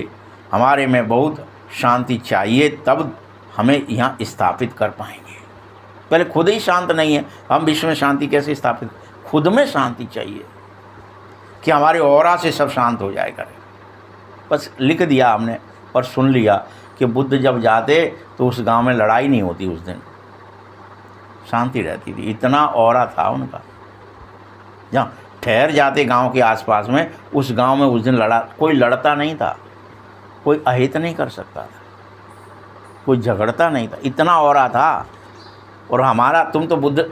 S1: हमारे में बहुत शांति चाहिए, तब हमें यहाँ स्थापित कर पाएंगे। पहले खुद ही शांत नहीं है, हम विश्व में शांति कैसे स्थापित? खुद में शांति चाहिए कि हमारे ऑरा से सब शांत हो जाए करे। बस लिख दिया हमने और सुन लिया कि बुद्ध जब जाते तो उस गांव में लड़ाई नहीं होती, उस दिन शांति रहती थी, इतना ऑरा था उनका। जहाँ ठहर जाते गांव के आसपास में, उस गांव में उस दिन कोई लड़ता नहीं था, कोई अहित नहीं कर सकता था, कोई झगड़ता नहीं था, इतना ऑरा था। और हमारा, तुम तो बुद्ध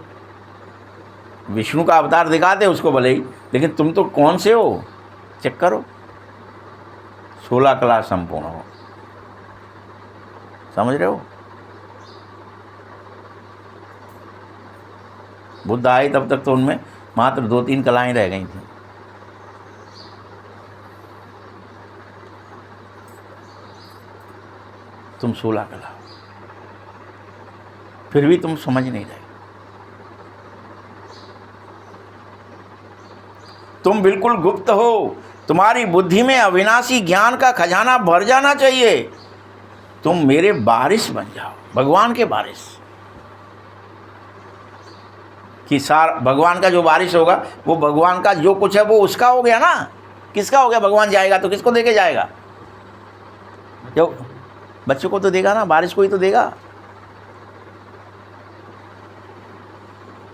S1: विष्णु का अवतार दिखाते उसको भले ही, लेकिन तुम तो कौन से हो? चेक करो, 16 क्लास संपूर्ण हो, समझ रहे हो? बुद्ध आए तब तक तो उनमें मात्र 2-3 कलाएं रह गई थी। तुम 16 कला, फिर भी तुम समझ नहीं रहे। तुम बिल्कुल गुप्त हो, तुम्हारी बुद्धि में अविनाशी ज्ञान का खजाना भर जाना चाहिए। तुम मेरे बारिश बन जाओ, भगवान के बारिश कि भगवान का जो बारिश होगा वो भगवान का जो कुछ है वो उसका हो गया ना। किसका हो गया? भगवान जाएगा तो किसको देके जाएगा? जो बच्चों को तो देगा ना, बारिश को ही तो देगा।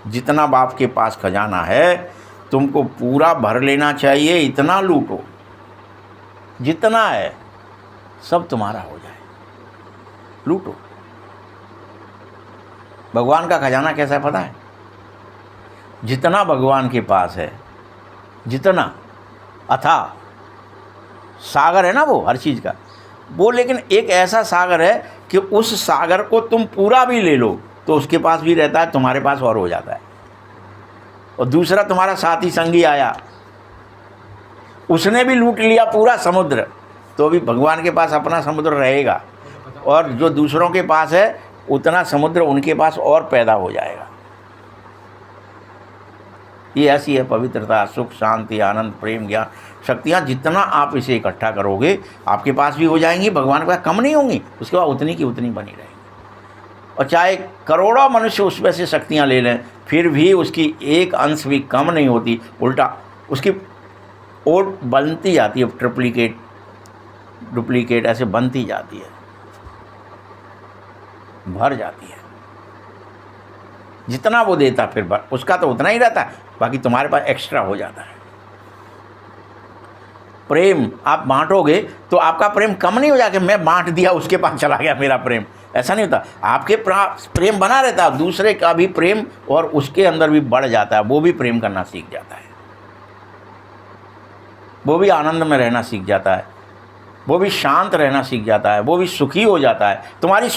S1: जितना बाप के पास खजाना है तुमको पूरा भर लेना चाहिए, इतना लूटो, जितना है सब तुम्हारा हो जाए, लूटो। भगवान का खजाना कैसा है पता है? जितना भगवान के पास है, जितना अथाह सागर है ना वो हर चीज़ का, वो लेकिन एक ऐसा सागर है कि उस सागर को तुम पूरा भी ले लो तो उसके पास भी रहता है, तुम्हारे पास और हो जाता है। और दूसरा तुम्हारा साथी संगी आया, उसने भी लूट लिया पूरा समुद्र, तो भी भगवान के पास अपना समुद्र रहेगा, और जो दूसरों के पास है उतना समुद्र उनके पास और पैदा हो जाएगा। ये ऐसी है पवित्रता, सुख, शांति, आनंद, प्रेम, ज्ञान, शक्तियाँ। जितना आप इसे इकट्ठा करोगे आपके पास भी हो जाएंगी, भगवान के पास कम नहीं होंगी, उसके बाद उतनी की उतनी बनी रहेंगी। और चाहे करोड़ों मनुष्य उसमें से शक्तियाँ ले लें, फिर भी उसकी एक अंश भी कम नहीं होती, उल्टा उसकी और बनती जाती है, ट्रिप्लिकेट डुप्लीकेट ऐसे बनती जाती है, भर जाती है। जितना वो देता फिर उसका तो उतना ही रहता है, बाकी तुम्हारे पास एक्स्ट्रा हो जाता है। प्रेम आप बांटोगे तो आपका प्रेम कम नहीं हो जाएगा, मैं बांट दिया उसके पास चला गया मेरा प्रेम, ऐसा नहीं होता। आपके प्रेम बना रहता है, दूसरे का भी प्रेम और उसके अंदर भी बढ़ जाता है, वो भी प्रेम करना सीख जाता है, वो भी आनंद में रहना सीख जाता है, वो भी शांत रहना सीख जाता है, वो भी सुखी हो जाता है। तुम्हारी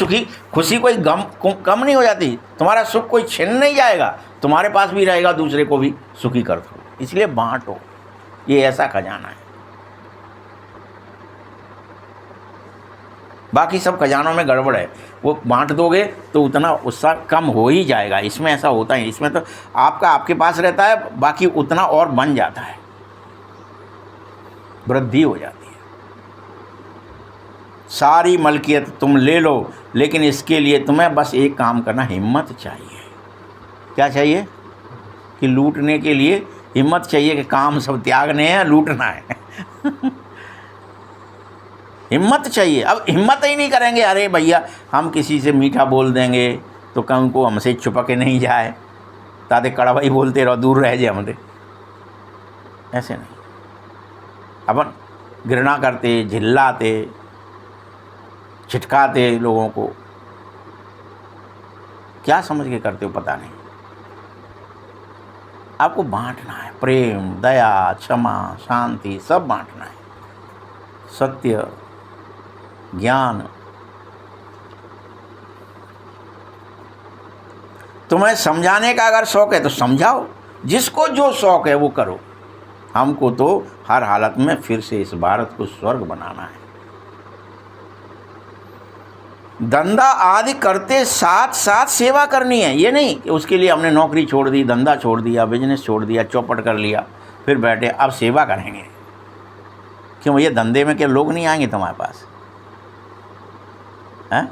S1: खुशी कोई गम कम नहीं हो जाती, तुम्हारा सुख कोई छिन नहीं जाएगा, तुम्हारे पास भी रहेगा, दूसरे को भी सुखी कर दो। इसलिए बांटो, ये ऐसा खजाना है। बाकी सब खजानों में गड़बड़ है, वो बांट दोगे तो उतना उत्साह कम हो ही जाएगा। इसमें ऐसा होता है, इसमें तो आपके पास रहता है, बाकी उतना और बन जाता है, वृद्धि हो जाती है। सारी मलकियत तुम ले लो, लेकिन इसके लिए तुम्हें बस एक काम करना, हिम्मत चाहिए। क्या चाहिए? कि लूटने के लिए हिम्मत चाहिए, कि काम सब त्यागने हैं, लूटना है। हिम्मत चाहिए। अब हिम्मत ही नहीं करेंगे, अरे भैया हम किसी से मीठा बोल देंगे तो कहीं को हमसे छुपा के नहीं जाए, ताते कड़वा ही बोलते रहो, दूर रह जाए हमसे, ऐसे नहीं। अपन घृणा करते, झिल्लाते, छिटकाते लोगों को, क्या समझ के करते हो पता नहीं। आपको बांटना है, प्रेम, दया, क्षमा, शांति सब बांटना है, सत्य, ज्ञान। तुम्हें समझाने का अगर शौक है तो समझाओ, जिसको जो शौक है वो करो, हमको तो हर हालत में फिर से इस भारत को स्वर्ग बनाना है। धंधा आदि करते साथ साथ सेवा करनी है। ये नहीं कि उसके लिए हमने नौकरी छोड़ दी, धंधा छोड़ दिया, बिजनेस छोड़ दिया, चौपट कर लिया, फिर बैठे अब सेवा करेंगे। क्यों? ये धंधे में क्या लोग नहीं आएंगे तुम्हारे पास? हैं?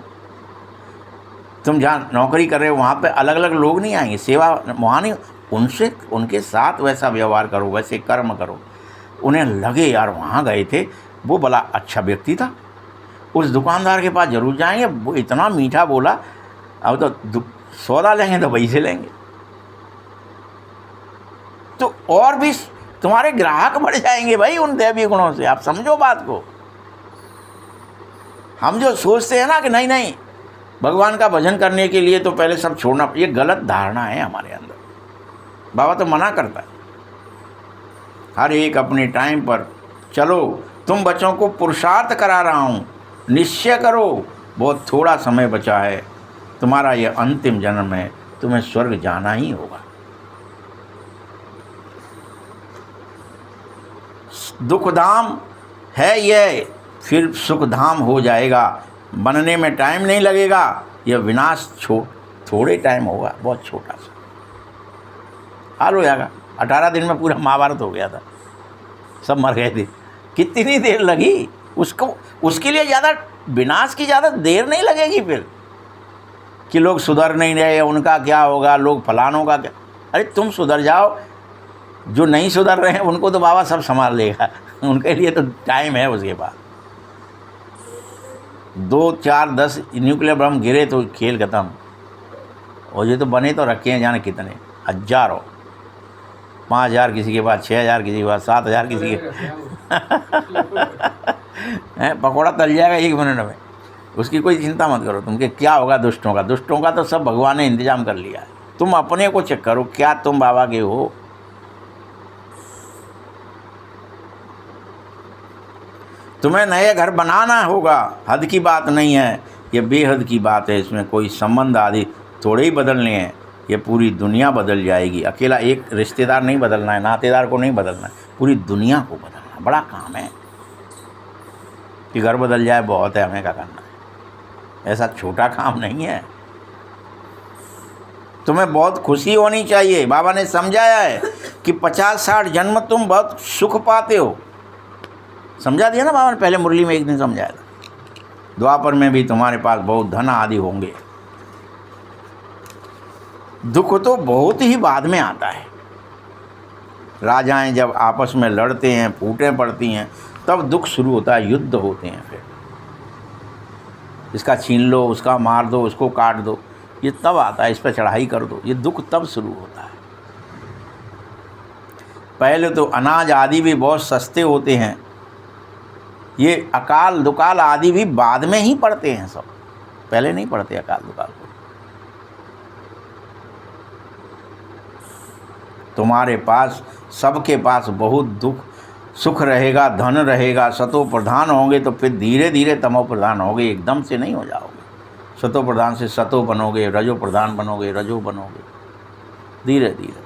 S1: तुम जहाँ नौकरी कर रहे हो वहाँ पे अलग अलग लोग नहीं आएंगे, सेवा वहाँ नहीं, उनसे उनके साथ वैसा व्यवहार करो, वैसे कर्म करो, उन्हें लगे यार वहाँ गए थे, वो बड़ा अच्छा व्यक्ति था, उस दुकानदार के पास जरूर जाएंगे, वो इतना मीठा बोला, अब तो सौदा लेंगे तो वही से लेंगे। तो और भी तुम्हारे ग्राहक बढ़ जाएंगे भाई उन दैवीय गुणों से। आप समझो बात को। हम जो सोचते हैं ना कि नहीं नहीं भगवान का भजन करने के लिए तो पहले सब छोड़ना, ये गलत धारणा है हमारे अंदर। बाबा तो मना करता है, हर एक अपने टाइम पर चलो। तुम बच्चों को पुरुषार्थ करा रहा हूँ, निश्चय करो, बहुत थोड़ा समय बचा है, तुम्हारा यह अंतिम जन्म है, तुम्हें स्वर्ग जाना ही होगा। दुखधाम है यह, फिर सुखधाम हो जाएगा, बनने में टाइम नहीं लगेगा। यह विनाश थोड़े टाइम होगा, बहुत छोटा सा हाल हो जाएगा। 18 दिन में पूरा महाभारत हो गया था, सब मर गए थे। कितनी देर लगी उसको, उसके लिए ज़्यादा विनाश की ज़्यादा देर नहीं लगेगी फिर कि लोग सुधर नहीं रहे, उनका क्या होगा, लोग फलानों का क्या। अरे तुम सुधर जाओ, जो नहीं सुधर रहे हैं उनको तो बाबा सब संभाल लेगा, उनके लिए तो टाइम है उसके पास। 2, 4, 10 न्यूक्लियर बम गिरे तो खेल खत्म। और ये तो बने तो रखे हैं जाने कितने, हजारों, 5000 किसी के पास, 6000 किसी के पास, 7000 किसी के हैं। पकौड़ा तल जाएगा 1 मिनट में, उसकी कोई चिंता मत करो तुम कि क्या होगा दुष्टों का। दुष्टों का तो सब भगवान ने इंतजाम कर लिया है, तुम अपने को चेक करो, क्या तुम बाबा के हो। तुम्हें नए घर बनाना होगा, हद की बात नहीं है, ये बेहद की बात है। इसमें कोई संबंध आदि थोड़े ही बदलने हैं, ये पूरी दुनिया बदल जाएगी। अकेला एक रिश्तेदार नहीं बदलना है, नातेदार को नहीं बदलना है, पूरी दुनिया को बदलना बड़ा काम है। कि घर बदल जाए बहुत है, हमें क्या करना है, ऐसा छोटा काम नहीं है। तुम्हें बहुत खुशी होनी चाहिए। बाबा ने समझाया है कि 50-60 जन्म तुम बहुत सुख पाते हो। समझा दिया ना बाबा ने, पहले मुरली में एक दिन समझाया था। द्वापर में भी तुम्हारे पास बहुत धन आदि होंगे। दुख तो बहुत ही बाद में आता है। राजाएं जब आपस में लड़ते हैं, फूटें पड़ती हैं, तब दुख शुरू होता है, युद्ध होते हैं। फिर इसका छीन लो, उसका मार दो, उसको काट दो, ये तब आता है। इस पर चढ़ाई कर दो, ये दुख तब शुरू होता है। पहले तो अनाज आदि भी बहुत सस्ते होते हैं, ये अकाल दुकाल आदि भी बाद में ही पड़ते हैं सब, पहले नहीं पड़ते अकाल दुकाल को। तुम्हारे पास, सबके पास बहुत दुख सुख रहेगा, धन रहेगा, सतो प्रधान होंगे तो फिर धीरे धीरे तमो प्रधान होगे, एकदम से नहीं हो जाओगे। सतो प्रधान से सतो बनोगे, रजो प्रधान बनोगे, रजो बनोगे, धीरे धीरे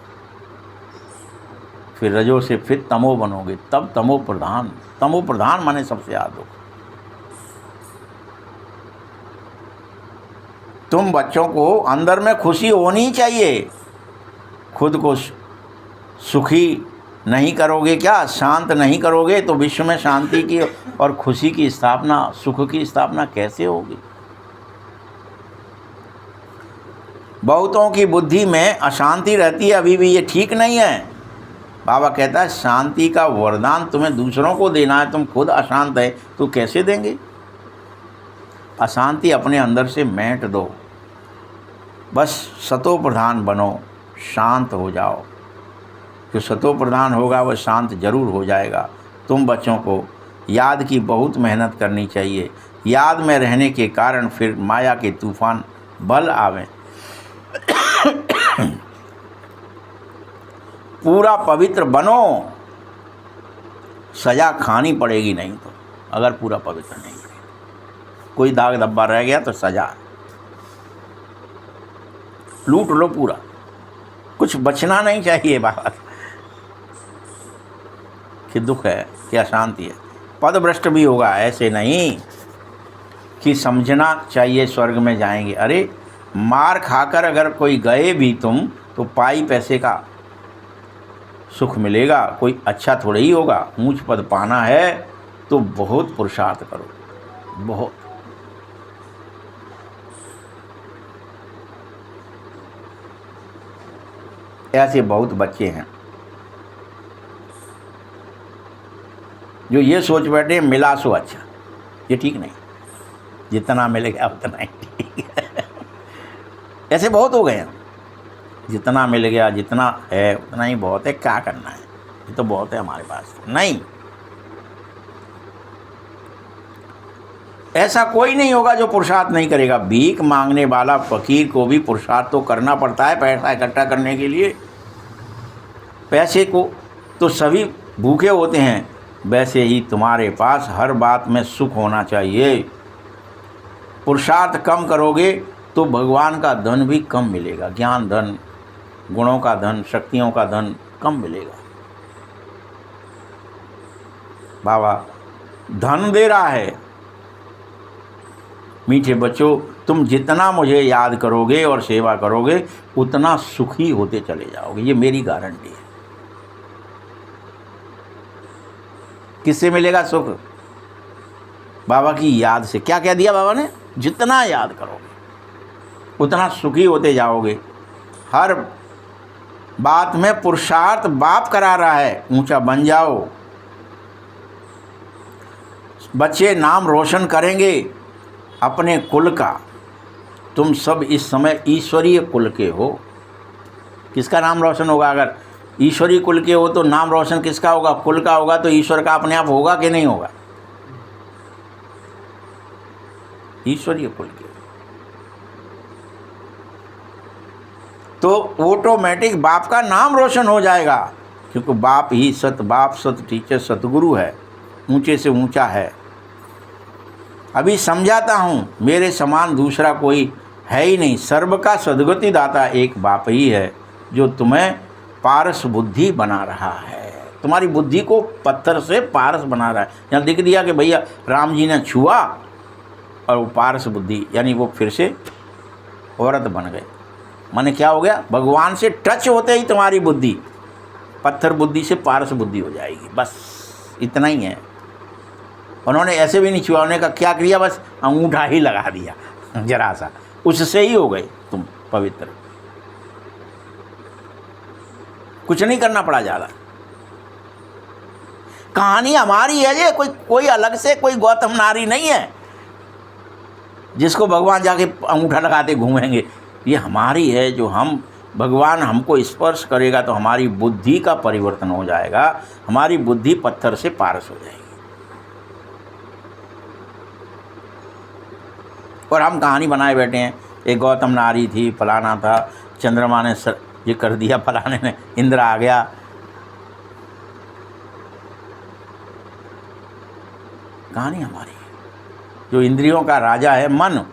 S1: फिर रजो से फिर तमो बनोगे, तब तमो प्रधान। तमो प्रधान माने सबसे आदो। तुम बच्चों को अंदर में खुशी होनी चाहिए। खुद को सुखी नहीं करोगे, क्या शांत नहीं करोगे, तो विश्व में शांति की और खुशी की स्थापना, सुख की स्थापना कैसे होगी। बहुतों की बुद्धि में अशांति रहती है अभी भी, ये ठीक नहीं है। बाबा कहता है शांति का वरदान तुम्हें दूसरों को देना है, तुम खुद अशांत है तो कैसे देंगे। अशांति अपने अंदर से मेंट दो, बस सतो प्रधान बनो, शांत हो जाओ। जो सतो प्रधान होगा वह शांत जरूर हो जाएगा। तुम बच्चों को याद की बहुत मेहनत करनी चाहिए। याद में रहने के कारण फिर माया के तूफान बल आवे। पूरा पवित्र बनो, सजा खानी पड़ेगी नहीं तो, अगर पूरा पवित्र नहीं बने। कोई दाग धब्बा रह गया तो सजा, लूट लो पूरा, कुछ बचना नहीं चाहिए बाबा। कि दुख है, कि अशांति है। पदभ्रष्ट भी होगा, ऐसे नहीं कि समझना चाहिए स्वर्ग में जाएंगे। अरे मार खाकर अगर कोई गए भी तुम तो पाई पैसे का सुख मिलेगा, कोई अच्छा थोड़ा ही होगा। ऊंच पद पाना है तो बहुत पुरुषार्थ करो, बहुत। ऐसे बहुत बच्चे हैं जो ये सोच बैठे मिला सो अच्छा। ये ठीक नहीं, जितना मिलेगा उतना ही ठीक है। ऐसे बहुत हो गए हैं, जितना मिल गया, जितना है उतना ही बहुत है, क्या करना है, ये तो बहुत है हमारे पास। नहीं, ऐसा कोई नहीं होगा जो पुरुषार्थ नहीं करेगा। भीख मांगने वाला फकीर को भी पुरुषार्थ तो करना पड़ता है पैसा इकट्ठा करने के लिए। पैसे को तो सभी भूखे होते हैं, वैसे ही तुम्हारे पास हर बात में सुख होना चाहिए। पुरुषार्थ कम करोगे तो भगवान का धन भी कम मिलेगा, ज्ञान धन, गुणों का धन, शक्तियों का धन कम मिलेगा। बाबा धन दे रहा है। मीठे बच्चों, तुम जितना मुझे याद करोगे और सेवा करोगे उतना सुखी होते चले जाओगे, ये मेरी गारंटी है। किससे मिलेगा सुख? बाबा की याद से। क्या कह दिया बाबा ने? जितना याद करोगे उतना सुखी होते जाओगे। हर बात में पुरुषार्थ बाप करा रहा है, ऊंचा बन जाओ। बच्चे नाम रोशन करेंगे अपने कुल का। तुम सब इस समय ईश्वरीय कुल के हो। किसका नाम रोशन होगा? अगर ईश्वरीय कुल के हो तो नाम रोशन किसका होगा? कुल का होगा। तो ईश्वर का अपने आप होगा कि नहीं होगा? ईश्वरीय कुल के तो ऑटोमेटिक बाप का नाम रोशन हो जाएगा, क्योंकि बाप ही सत, बाप सत टीचर सतगुरु है, ऊंचे से ऊंचा है। अभी समझाता हूँ, मेरे समान दूसरा कोई है ही नहीं। सर्व का सद्गति दाता एक बाप ही है, जो तुम्हें पारस बुद्धि बना रहा है। तुम्हारी बुद्धि को पत्थर से पारस बना रहा है। यहाँ लिख दिया कि भैया राम जी ने छुआ और वो पारस बुद्धि, यानी वो फिर से औरत बन गए। माने क्या हो गया? भगवान से टच होते ही तुम्हारी बुद्धि पत्थर बुद्धि से पारस बुद्धि हो जाएगी। बस इतना ही है। उन्होंने ऐसे भी नहीं छुआ, उन्होंने कहा क्या किया? बस अंगूठा ही लगा दिया जरा सा, उससे ही हो गए तुम पवित्र। कुछ नहीं करना पड़ा ज़्यादा। कहानी हमारी है ये, कोई अलग से कोई गौतम नारी नहीं है जिसको भगवान जाके अंगूठा लगाते घूमेंगे। ये हमारी है, जो हम भगवान हमको स्पर्श करेगा तो हमारी बुद्धि का परिवर्तन हो जाएगा, हमारी बुद्धि पत्थर से पारस हो जाएगी। और हम कहानी बनाए बैठे हैं, एक गौतम नारी थी, फलाना था, चंद्रमा ने ये कर दिया, फलाने ने, इंद्र आ गया। कहानी हमारी है। जो इंद्रियों का राजा है मन,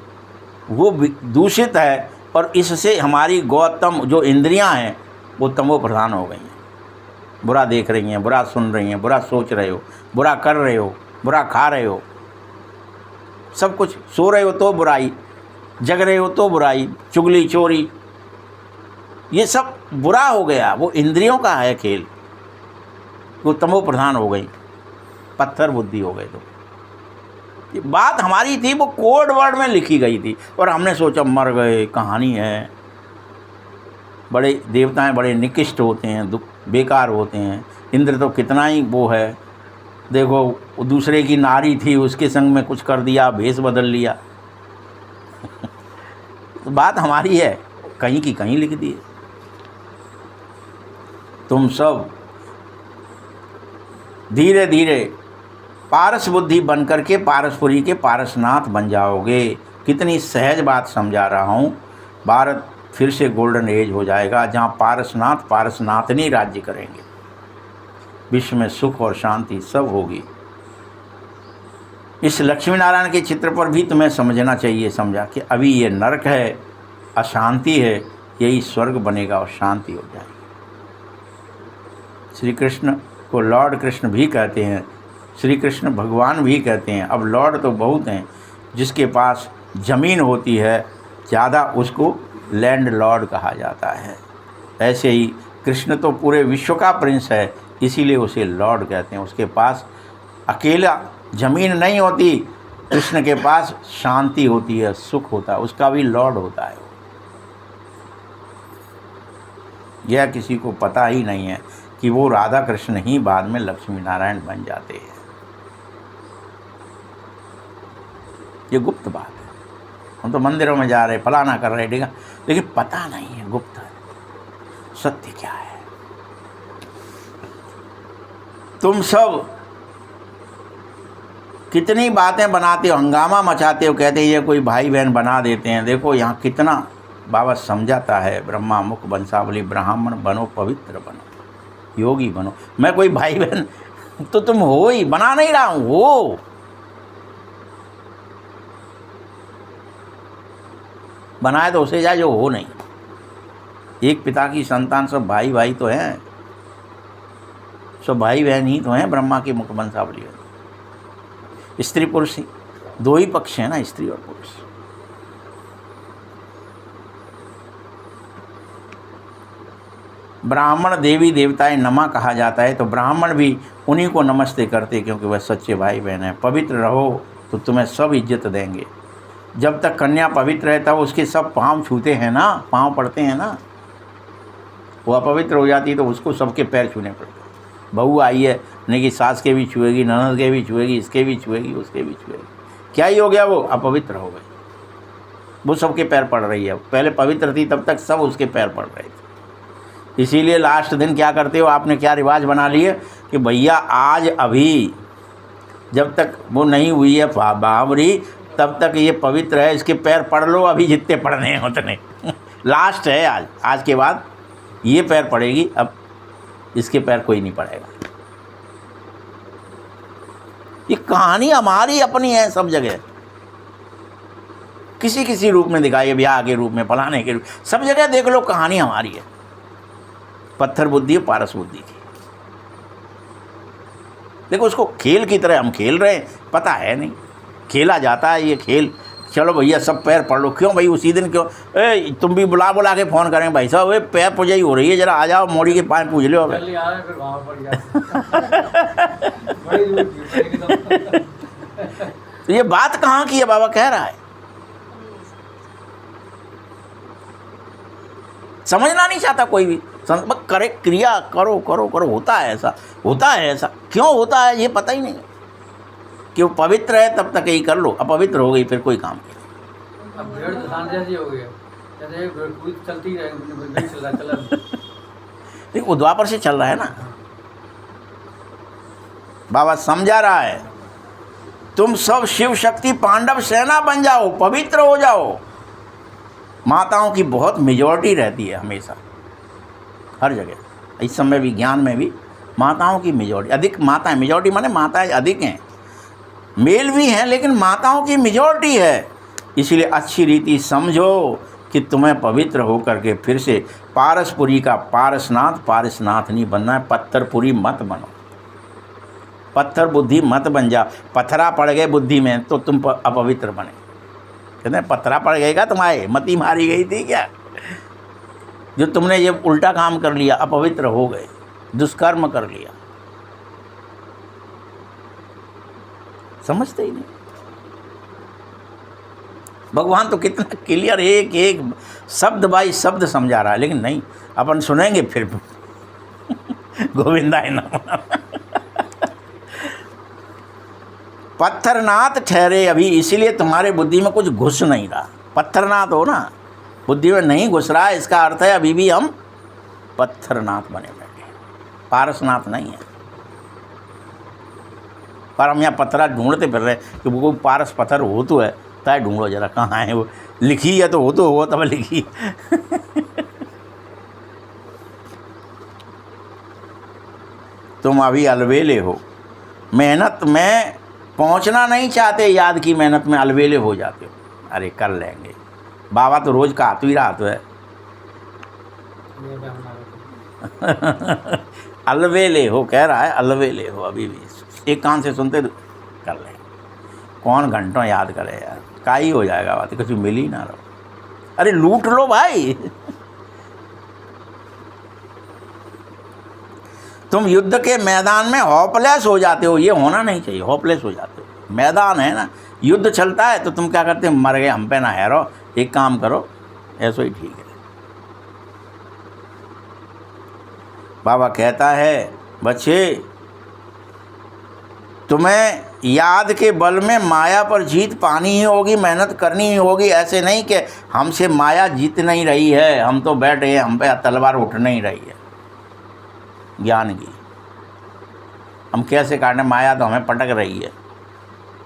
S1: वो दूषित है, और इससे हमारी गौतम जो इंद्रियां हैं वो तमो प्रधान हो गई हैं। बुरा देख रही हैं, बुरा सुन रही हैं, बुरा सोच रहे हो, बुरा कर रहे हो, बुरा खा रहे हो, सब कुछ। सो रहे हो तो बुराई, जग रहे हो तो बुराई, चुगली चोरी, ये सब बुरा हो गया। वो इंद्रियों का है खेल, वो तमो प्रधान हो गई, पत्थर बुद्धि हो गए। तो ये बात हमारी थी, वो कोड वर्ड में लिखी गई थी, और हमने सोचा मर गए, कहानी है। बड़े देवताएं बड़े निकृष्ट होते हैं, दुख बेकार होते हैं। इंद्र तो कितना ही वो है, देखो दूसरे की नारी थी, उसके संग में कुछ कर दिया, भेष बदल लिया। तो बात हमारी है, कहीं की कहीं लिख दी। तुम सब धीरे धीरे पारस बुद्धि बन करके पारसपुरी के पारसनाथ बन जाओगे। कितनी सहज बात समझा रहा हूँ। भारत फिर से गोल्डन एज हो जाएगा, जहाँ पारसनाथ पारसनाथनी राज्य करेंगे। विश्व में सुख और शांति सब होगी। इस लक्ष्मी नारायण के चित्र पर भी तुम्हें समझना चाहिए, समझा कि अभी ये नरक है, अशांति है, यही स्वर्ग बनेगा और शांति हो जाएगी। श्री कृष्ण को लॉर्ड कृष्ण भी कहते हैं, श्री कृष्ण भगवान भी कहते हैं। अब लॉर्ड तो बहुत हैं, जिसके पास ज़मीन होती है ज़्यादा उसको लैंड लॉर्ड कहा जाता है। ऐसे ही कृष्ण तो पूरे विश्व का प्रिंस है, इसीलिए उसे लॉर्ड कहते हैं। उसके पास अकेला ज़मीन नहीं होती, कृष्ण के पास शांति होती है, सुख होता है, उसका भी लॉर्ड होता है। यह किसी को पता ही नहीं है कि वो राधा कृष्ण ही बाद में लक्ष्मी नारायण बन जाते हैं। ये गुप्त बात है। हम तो मंदिरों में जा रहे, फलाना कर रहे, ठीक है, लेकिन पता नहीं है गुप्त है सत्य क्या है। तुम सब कितनी बातें बनाते हो, हंगामा मचाते हो, कहते हैं ये कोई भाई बहन बना देते हैं। देखो यहाँ कितना बाबा समझाता है, ब्रह्मा मुख बंसावली, ब्राह्मण बनो पवित्र बनो, योगी बनो। मैं कोई भाई बहन तो तुम हो ही, बना नहीं रहा हूँ, हो। बनाए तो उसे जाए जो हो नहीं। एक पिता की संतान, सब भाई भाई तो हैं, सब भाई बहन ही तो हैं ब्रह्मा के मुख वंशावली में। स्त्री पुरुष ही दो ही पक्ष हैं ना, स्त्री और पुरुष। ब्राह्मण देवी देवताएं नमा कहा जाता है, तो ब्राह्मण भी उन्हीं को नमस्ते करते क्योंकि वह सच्चे भाई बहन हैं। पवित्र रहो तो तुम्हें सब इज्जत देंगे। जब तक कन्या पवित्र है तब उसके सब पाँव छूते हैं ना, पाँव पड़ते हैं ना। वो अपवित्र हो जाती है तो उसको सबके पैर छूने पड़ते हैं। बहू आई है, नहीं कि सास के भी छुएगी, ननद के भी छुएगी, इसके भी छुएगी, उसके भी छुएगी। क्या ही हो गया, वो अपवित्र हो गई, वो सबके पैर पड़ रही है। पहले पवित्र थी तब तक सब उसके पैर पड़ रहे थे। इसीलिए लास्ट दिन क्या करते हो, आपने क्या रिवाज बना लिए कि भैया आज अभी जब तक वो नहीं हुई है बावरी तब तक ये पवित्र है, इसके पैर पढ़ लो, अभी जितने पढ़ने हैं उतने। लास्ट है आज, आज के बाद ये पैर पड़ेगी, अब इसके पैर कोई नहीं पड़ेगा। ये कहानी हमारी अपनी है सब जगह, किसी किसी रूप में दिखाई, ब्याह के रूप में, फलाने के रूप, सब जगह देख लो कहानी हमारी है। पत्थर बुद्धि, पारस बुद्धि की। देखो उसको खेल की तरह हम खेल रहे हैं, पता है नहीं खेला जाता है ये खेल। चलो भैया सब पैर पढ़ लो, क्यों भाई उसी दिन क्यों, तुम भी बुला बुला के फ़ोन करें भाई साहब, पैर पूजाई हो रही है, जरा आ जाओ, मोड़ी के पाँव पूज लो। तो ये बात कहाँ की है, बाबा कह रहा है, समझना नहीं चाहता कोई भी। करे क्रिया करो करो करो, होता है ऐसा, होता है ऐसा, क्यों होता है ये पता ही नहीं कि वो पवित्र है तब तक यही कर लो, अपवित्र हो गई फिर कोई काम नहीं।
S2: अब भेड़ तो शांत जैसी हो गया, जैसे भेड़ चलती रहेगी, चल रहा
S1: देखो वो द्वापर से चल रहा है ना। बाबा समझा रहा है, तुम सब शिव शक्ति पांडव सेना बन जाओ, पवित्र हो जाओ। माताओं की बहुत मेजॉरिटी रहती है हमेशा, हर जगह। इस समय भी ज्ञान में भी माताओं की मेजॉरिटी अधिक, माताएं मेजॉरिटी माने माताएं अधिक हैं, मेल भी हैं लेकिन माताओं की मेजॉरिटी है। इसलिए अच्छी रीति समझो कि तुम्हें पवित्र होकर के फिर से पारसपुरी का पारसनाथ, पारसनाथ नहीं बनना है, पत्थरपुरी मत बनो, पत्थर बुद्धि मत बन जा। पत्थरा पड़ गए बुद्धि में तो तुम अपवित्र बने। कहते हैं पत्थरा पड़ गएगा, तुम्हारे मती मारी गई थी क्या, जो तुमने ये उल्टा काम कर लिया, अपवित्र हो गए, दुष्कर्म कर लिया। समझते ही नहीं। भगवान तो कितना क्लियर एक एक शब्द बाई शब्द समझा रहा है, लेकिन नहीं, अपन सुनेंगे फिर गोविंदा नाम। पत्थरनाथ ठहरे अभी, इसीलिए तुम्हारे बुद्धि में कुछ घुस नहीं रहा। पत्थरनाथ हो ना, बुद्धि में नहीं घुस रहा है, इसका अर्थ है अभी भी हम पत्थरनाथ बने बैठे, पारसनाथ नहीं है। पर हम यहाँ पत्थरा ढूंढते फिर रहे कि वो कोई पारस पत्थर हो तो है, ताय ढूंढो जरा कहाँ है वो, लिखी है तो हो तो हो, तब लिखी। तुम अभी अलवेले हो, मेहनत में पहुंचना नहीं चाहते, याद की मेहनत में अलवेले हो जाते हो। अरे कर लेंगे, बाबा तो रोज का आते ही रहा तो है। अलवेले हो कह रहा है, अलवेले हो अभी भी। एक कान से सुनते कर ले, कौन घंटों याद करे यार, का ही हो जाएगा बात, कुछ मिल ही ना रहो। अरे लूट लो भाई। तुम युद्ध के मैदान में होपलेस हो जाते हो, ये होना नहीं चाहिए, होपलेस हो जाते हो। मैदान है ना, युद्ध चलता है तो तुम क्या करते हो, मर गए हम पे ना हैरो, एक काम करो, ऐसा ही ठीक है। बाबा कहता है बच्चे, तुम्हें याद के बल में माया पर जीत पानी ही होगी, मेहनत करनी ही होगी। ऐसे नहीं कि हमसे माया जीत नहीं रही है, हम तो बैठे हैं, हम पे तलवार उठ नहीं रही है ज्ञान की। हम कैसे काटने, माया तो हमें पटक रही है,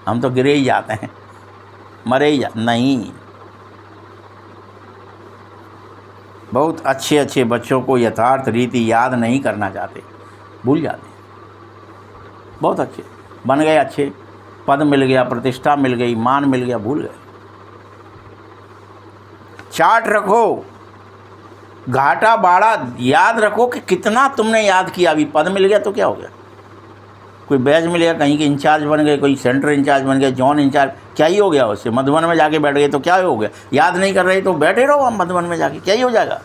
S1: हम तो गिरे ही जाते हैं, मरे ही नहीं। बहुत अच्छे अच्छे बच्चों को यथार्थ रीति याद नहीं करना चाहते, भूल जाते। बहुत अच्छे बन गए, अच्छे पद मिल गया, प्रतिष्ठा मिल गई, मान मिल गया, भूल गए। चार्ट रखो, घाटा बाड़ा याद रखो कि कितना तुमने याद किया। अभी पद मिल गया तो क्या हो गया, कोई बैच मिल गया, कहीं के इंचार्ज बन गए, कोई सेंटर इंचार्ज बन गए, जोन इंचार्ज, क्या ही हो गया उससे। मधुबन में जाके बैठ गए तो क्या हो गया, याद नहीं कर रहे तो बैठे रहो हम मधुबन में जाके, क्या ही हो जाएगा।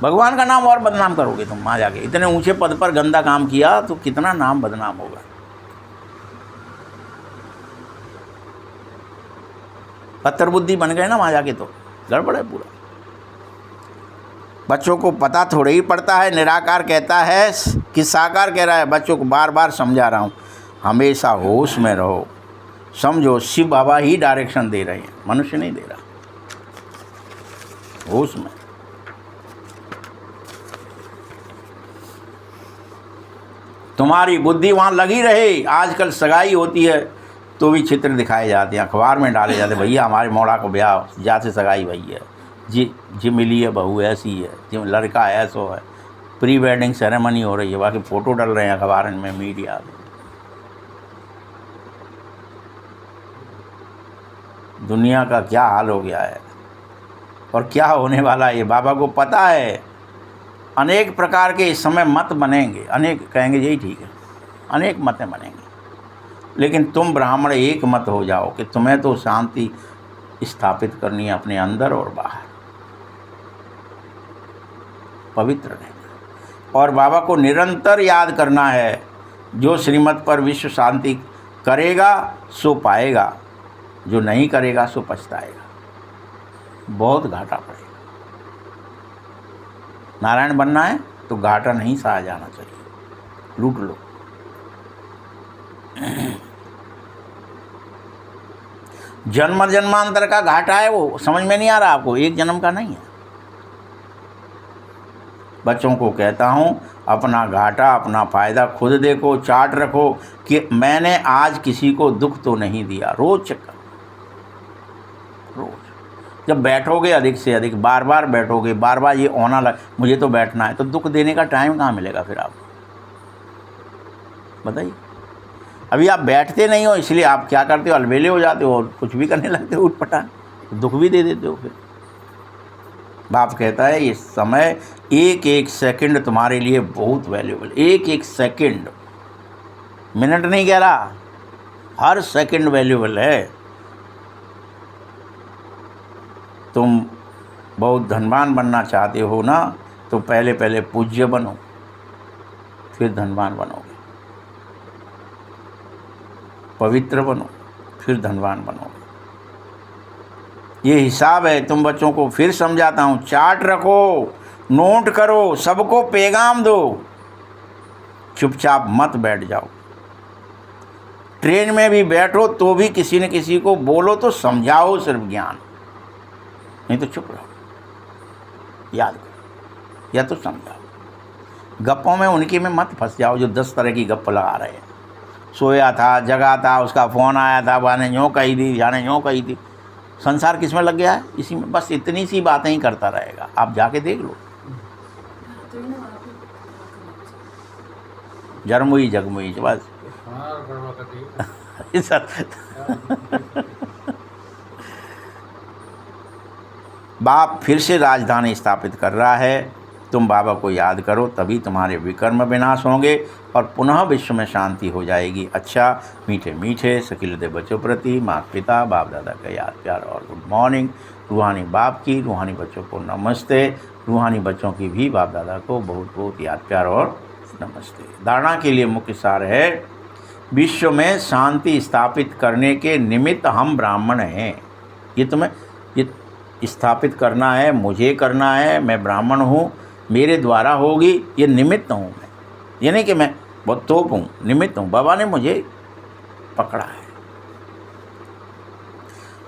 S1: भगवान का नाम और बदनाम करोगे तुम वहाँ जाके। इतने ऊंचे पद पर गंदा काम किया तो कितना नाम बदनाम होगा। पत्थर बुद्धि बन गए ना वहाँ जाके तो गड़बड़ है पूरा। बच्चों को पता थोड़े ही पड़ता है। निराकार कहता है कि साकार कह रहा है, बच्चों को बार बार समझा रहा हूँ, हमेशा होश में रहो। समझो शिव बाबा ही डायरेक्शन दे रहे हैं, मनुष्य नहीं दे रहा। होश में। तुम्हारी बुद्धि वहाँ लगी रहे। आजकल सगाई होती है तो भी चित्र दिखाए जाते हैं, अखबार में डाले जाते हैं, भैया हमारे मोड़ा को ब्याह जा से सगाई भई है जी मिली है, बहू ऐसी है, जी लड़का ऐसो है, प्री वेडिंग सेरेमनी हो रही है, बाकी फ़ोटो डल रहे हैं अखबार में, मीडिया में। दुनिया का क्या हाल हो गया है और क्या होने वाला है, ये बाबा को पता है। अनेक प्रकार के इस समय मत बनेंगे, अनेक कहेंगे यही ठीक है, अनेक मतें बनेंगी, लेकिन तुम ब्राह्मण एक मत हो जाओ कि तुम्हें तो शांति स्थापित करनी है अपने अंदर और बाहर, पवित्र रहना। और बाबा को निरंतर याद करना है। जो श्रीमत पर विश्व शांति करेगा सो पाएगा, जो नहीं करेगा सो पछताएगा। बहुत घाटा पड़ेगा। नारायण बनना है तो घाटा नहीं सहा जाना चाहिए, लूट लो। जन्म जन्मांतर का घाटा है वो, समझ में नहीं आ रहा आपको, एक जन्म का नहीं है। बच्चों को कहता हूँ अपना घाटा अपना फ़ायदा खुद देखो, चार्ट रखो कि मैंने आज किसी को दुख तो नहीं दिया। रोज़ चेक करो, रोज़। जब बैठोगे अधिक से अधिक, बार बार बैठोगे, बार बार ये होना लग मुझे तो बैठना है, तो दुख देने का टाइम कहाँ मिलेगा फिर आपको, बताइए। अभी आप बैठते नहीं हो, इसलिए आप क्या करते हो, अलबेले हो जाते हो और कुछ भी करने लगते हो, उठपटांग, दुख भी दे देते हो फिर। बाप कहता है ये समय, एक एक सेकंड तुम्हारे लिए बहुत वैल्यूबल। एक एक सेकंड, मिनट नहीं कह रहा, हर सेकंड वैल्यूबल है। तुम बहुत धनवान बनना चाहते हो ना, तो पहले पहले पूज्य बनो, फिर धनवान बनोगे। पवित्र बनो, फिर धनवान बनोगे। ये हिसाब है। तुम बच्चों को फिर समझाता हूँ, चार्ट रखो, नोट करो, सबको पैगाम दो, चुपचाप मत बैठ जाओ। ट्रेन में भी बैठो तो भी किसी न किसी को बोलो तो समझाओ, सिर्फ ज्ञान, नहीं तो चुप रहो, याद करो या तो समझाओ। गप्पों में उनकी में मत फंस जाओ जो 10 तरह की गप्प लगा रहे हैं। सोया था, जगा था, उसका फ़ोन आया था, वाने यूँ कही थी, जाने यूँ कही थी। संसार किस में लग गया है, इसी में। बस इतनी सी बातें ही करता रहेगा, आप जाके देख लो। जरमुई जगमुई बस बाप फिर से राजधानी स्थापित कर रहा है, तुम बाबा को याद करो, तभी तुम्हारे विकर्म विनाश होंगे और पुनः विश्व में शांति हो जाएगी। अच्छा, मीठे मीठे सकीलते बच्चों प्रति माता पिता बाप दादा का याद प्यार और गुड मॉर्निंग। रूहानी बाप की, रूहानी बच्चों को नमस्ते। रूहानी बच्चों की भी बाप दादा को बहुत बहुत याद प्यार और नमस्ते। धारणा के लिए मुख्य सार है, विश्व में शांति स्थापित करने के निमित्त हम ब्राह्मण हैं। ये तुम्हें ये स्थापित करना है, मुझे करना है, मैं ब्राह्मण हूँ, मेरे द्वारा होगी, ये निमित्त हूँ मैं। ये नहीं कि मैं बहुत तोप हूँ, निमित्त हूँ, बाबा ने मुझे पकड़ा है।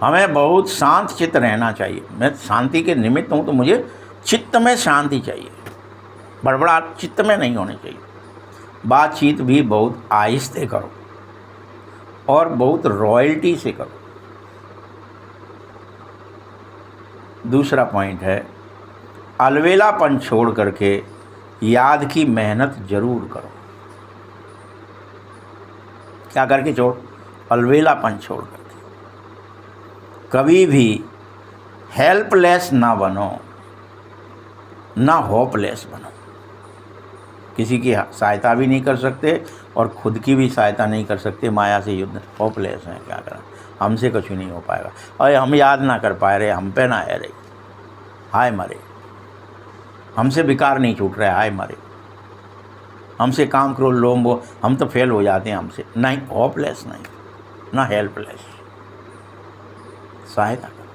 S1: हमें बहुत शांत चित्त रहना चाहिए। मैं शांति के निमित्त हूँ तो मुझे चित्त में शांति चाहिए, बड़बड़ाहट चित्त में नहीं होनी चाहिए। बातचीत भी बहुत आहिस्ते करो और बहुत रॉयल्टी से करो। दूसरा पॉइंट है, अलवेलापन छोड़ करके याद की मेहनत जरूर करो। क्या करके छोड़? अलवेलापन छोड़ करके। कभी भी हेल्पलेस ना बनो, ना होपलेस बनो। किसी की सहायता भी नहीं कर सकते और खुद की भी सहायता नहीं कर सकते। माया से युद्ध, होपलेस हैं, क्या करें, हमसे कुछ नहीं हो पाएगा। अरे हम याद ना कर पाए रहे, हम पे ना है रही, हाय मरे। हमसे विकार नहीं छूट रहा है, हाय मरे। हमसे काम क्रोध लोभ वो, हम तो फेल हो जाते हैं हमसे। नहीं, होपलेस नहीं, ना हेल्पलेस, सहायता करो।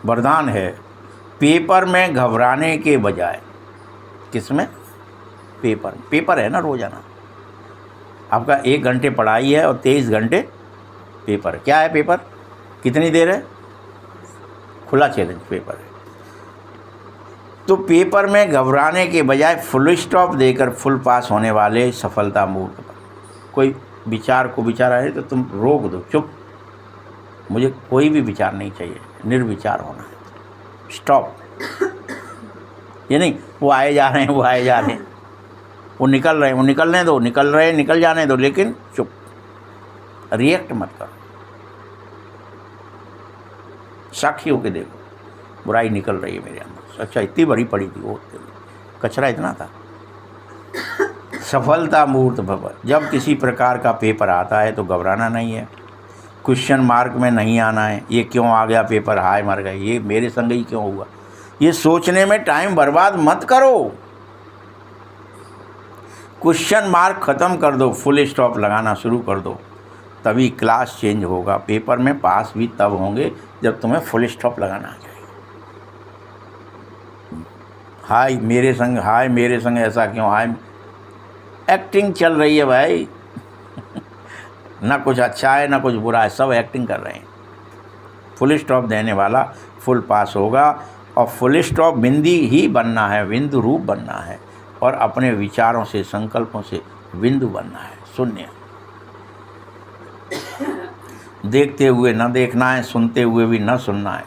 S1: वरदान है, पेपर में घबराने के बजाय, किसमें? पेपर है ना रोजाना। आपका 1 घंटे पढ़ाई है और 23 घंटे पेपर। क्या है पेपर? कितनी देर है? खुला चैलेंज पेपर है। तो पेपर में घबराने के बजाय फुल स्टॉप देकर फुल पास होने वाले सफलता मूर्ख। कोई विचार को विचार आए तो तुम रोक दो, चुप, मुझे कोई भी विचार नहीं चाहिए, निर्विचार होना है, स्टॉप। ये नहीं वो आए जा रहे हैं, वो आए जा रहे हैं, वो निकल रहे हैं, वो निकलने दो, निकल रहे हैं, निकल जाने दो, लेकिन चुप, रिएक्ट मत करो। साक्षी होके देखो, बुराई निकल रही है मेरे अंदर। अच्छा, इतनी बड़ी पड़ी थी वो, कचरा इतना था। सफलता मूर्त भव। जब किसी प्रकार का पेपर आता है तो घबराना नहीं है, क्वेश्चन मार्क में नहीं आना है, ये क्यों आ गया पेपर, हाय मर गए, ये मेरे संग ही क्यों हुआ। ये सोचने में टाइम बर्बाद मत करो, क्वेश्चन मार्क ख़त्म कर दो, फुल स्टॉप लगाना शुरू कर दो, तभी क्लास चेंज होगा। पेपर में पास भी तब होंगे जब तुम्हें फुल स्टॉप लगाना आ जाएगा। हाय मेरे संग ऐसा क्यों, हाय एक्टिंग चल रही है भाई। ना कुछ अच्छा है ना कुछ बुरा है, सब एक्टिंग कर रहे हैं। फुल स्टॉप देने वाला फुल पास होगा, और फुल स्टॉप बिंदी ही बनना है, बिंदु रूप बनना है, और अपने विचारों से, संकल्पों से बिंदु बनना है, शून्य। देखते हुए न देखना है, सुनते हुए भी न सुनना है।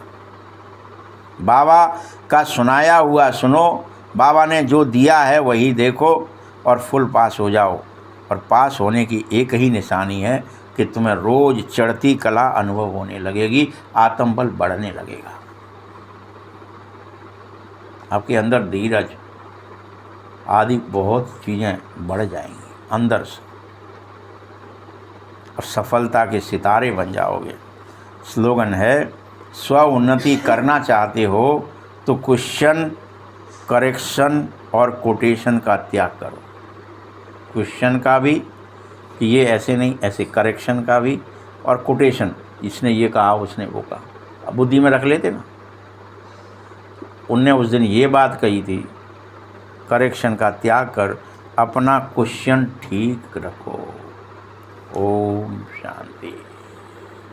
S1: बाबा का सुनाया हुआ सुनो, बाबा ने जो दिया है वही देखो और फुल पास हो जाओ। और पास होने की एक ही निशानी है कि तुम्हें रोज़ चढ़ती कला अनुभव होने लगेगी, आत्मबल बढ़ने लगेगा, आपके अंदर धीरज आदि बहुत चीज़ें बढ़ जाएंगी अंदर से, और सफलता के सितारे बन जाओगे। स्लोगन है, स्व उन्नति करना चाहते हो तो क्वेश्चन, करेक्शन और कोटेशन का त्याग करो। क्वेश्चन का भी कि ये ऐसे नहीं ऐसे, करेक्शन का भी, और कोटेशन, इसने ये कहा उसने वो कहा, अब बुद्धि में रख लेते ना। उनने उस दिन ये बात कही थी, करेक्शन का त्याग कर अपना क्वेश्चन ठीक रखो। ओम शांति।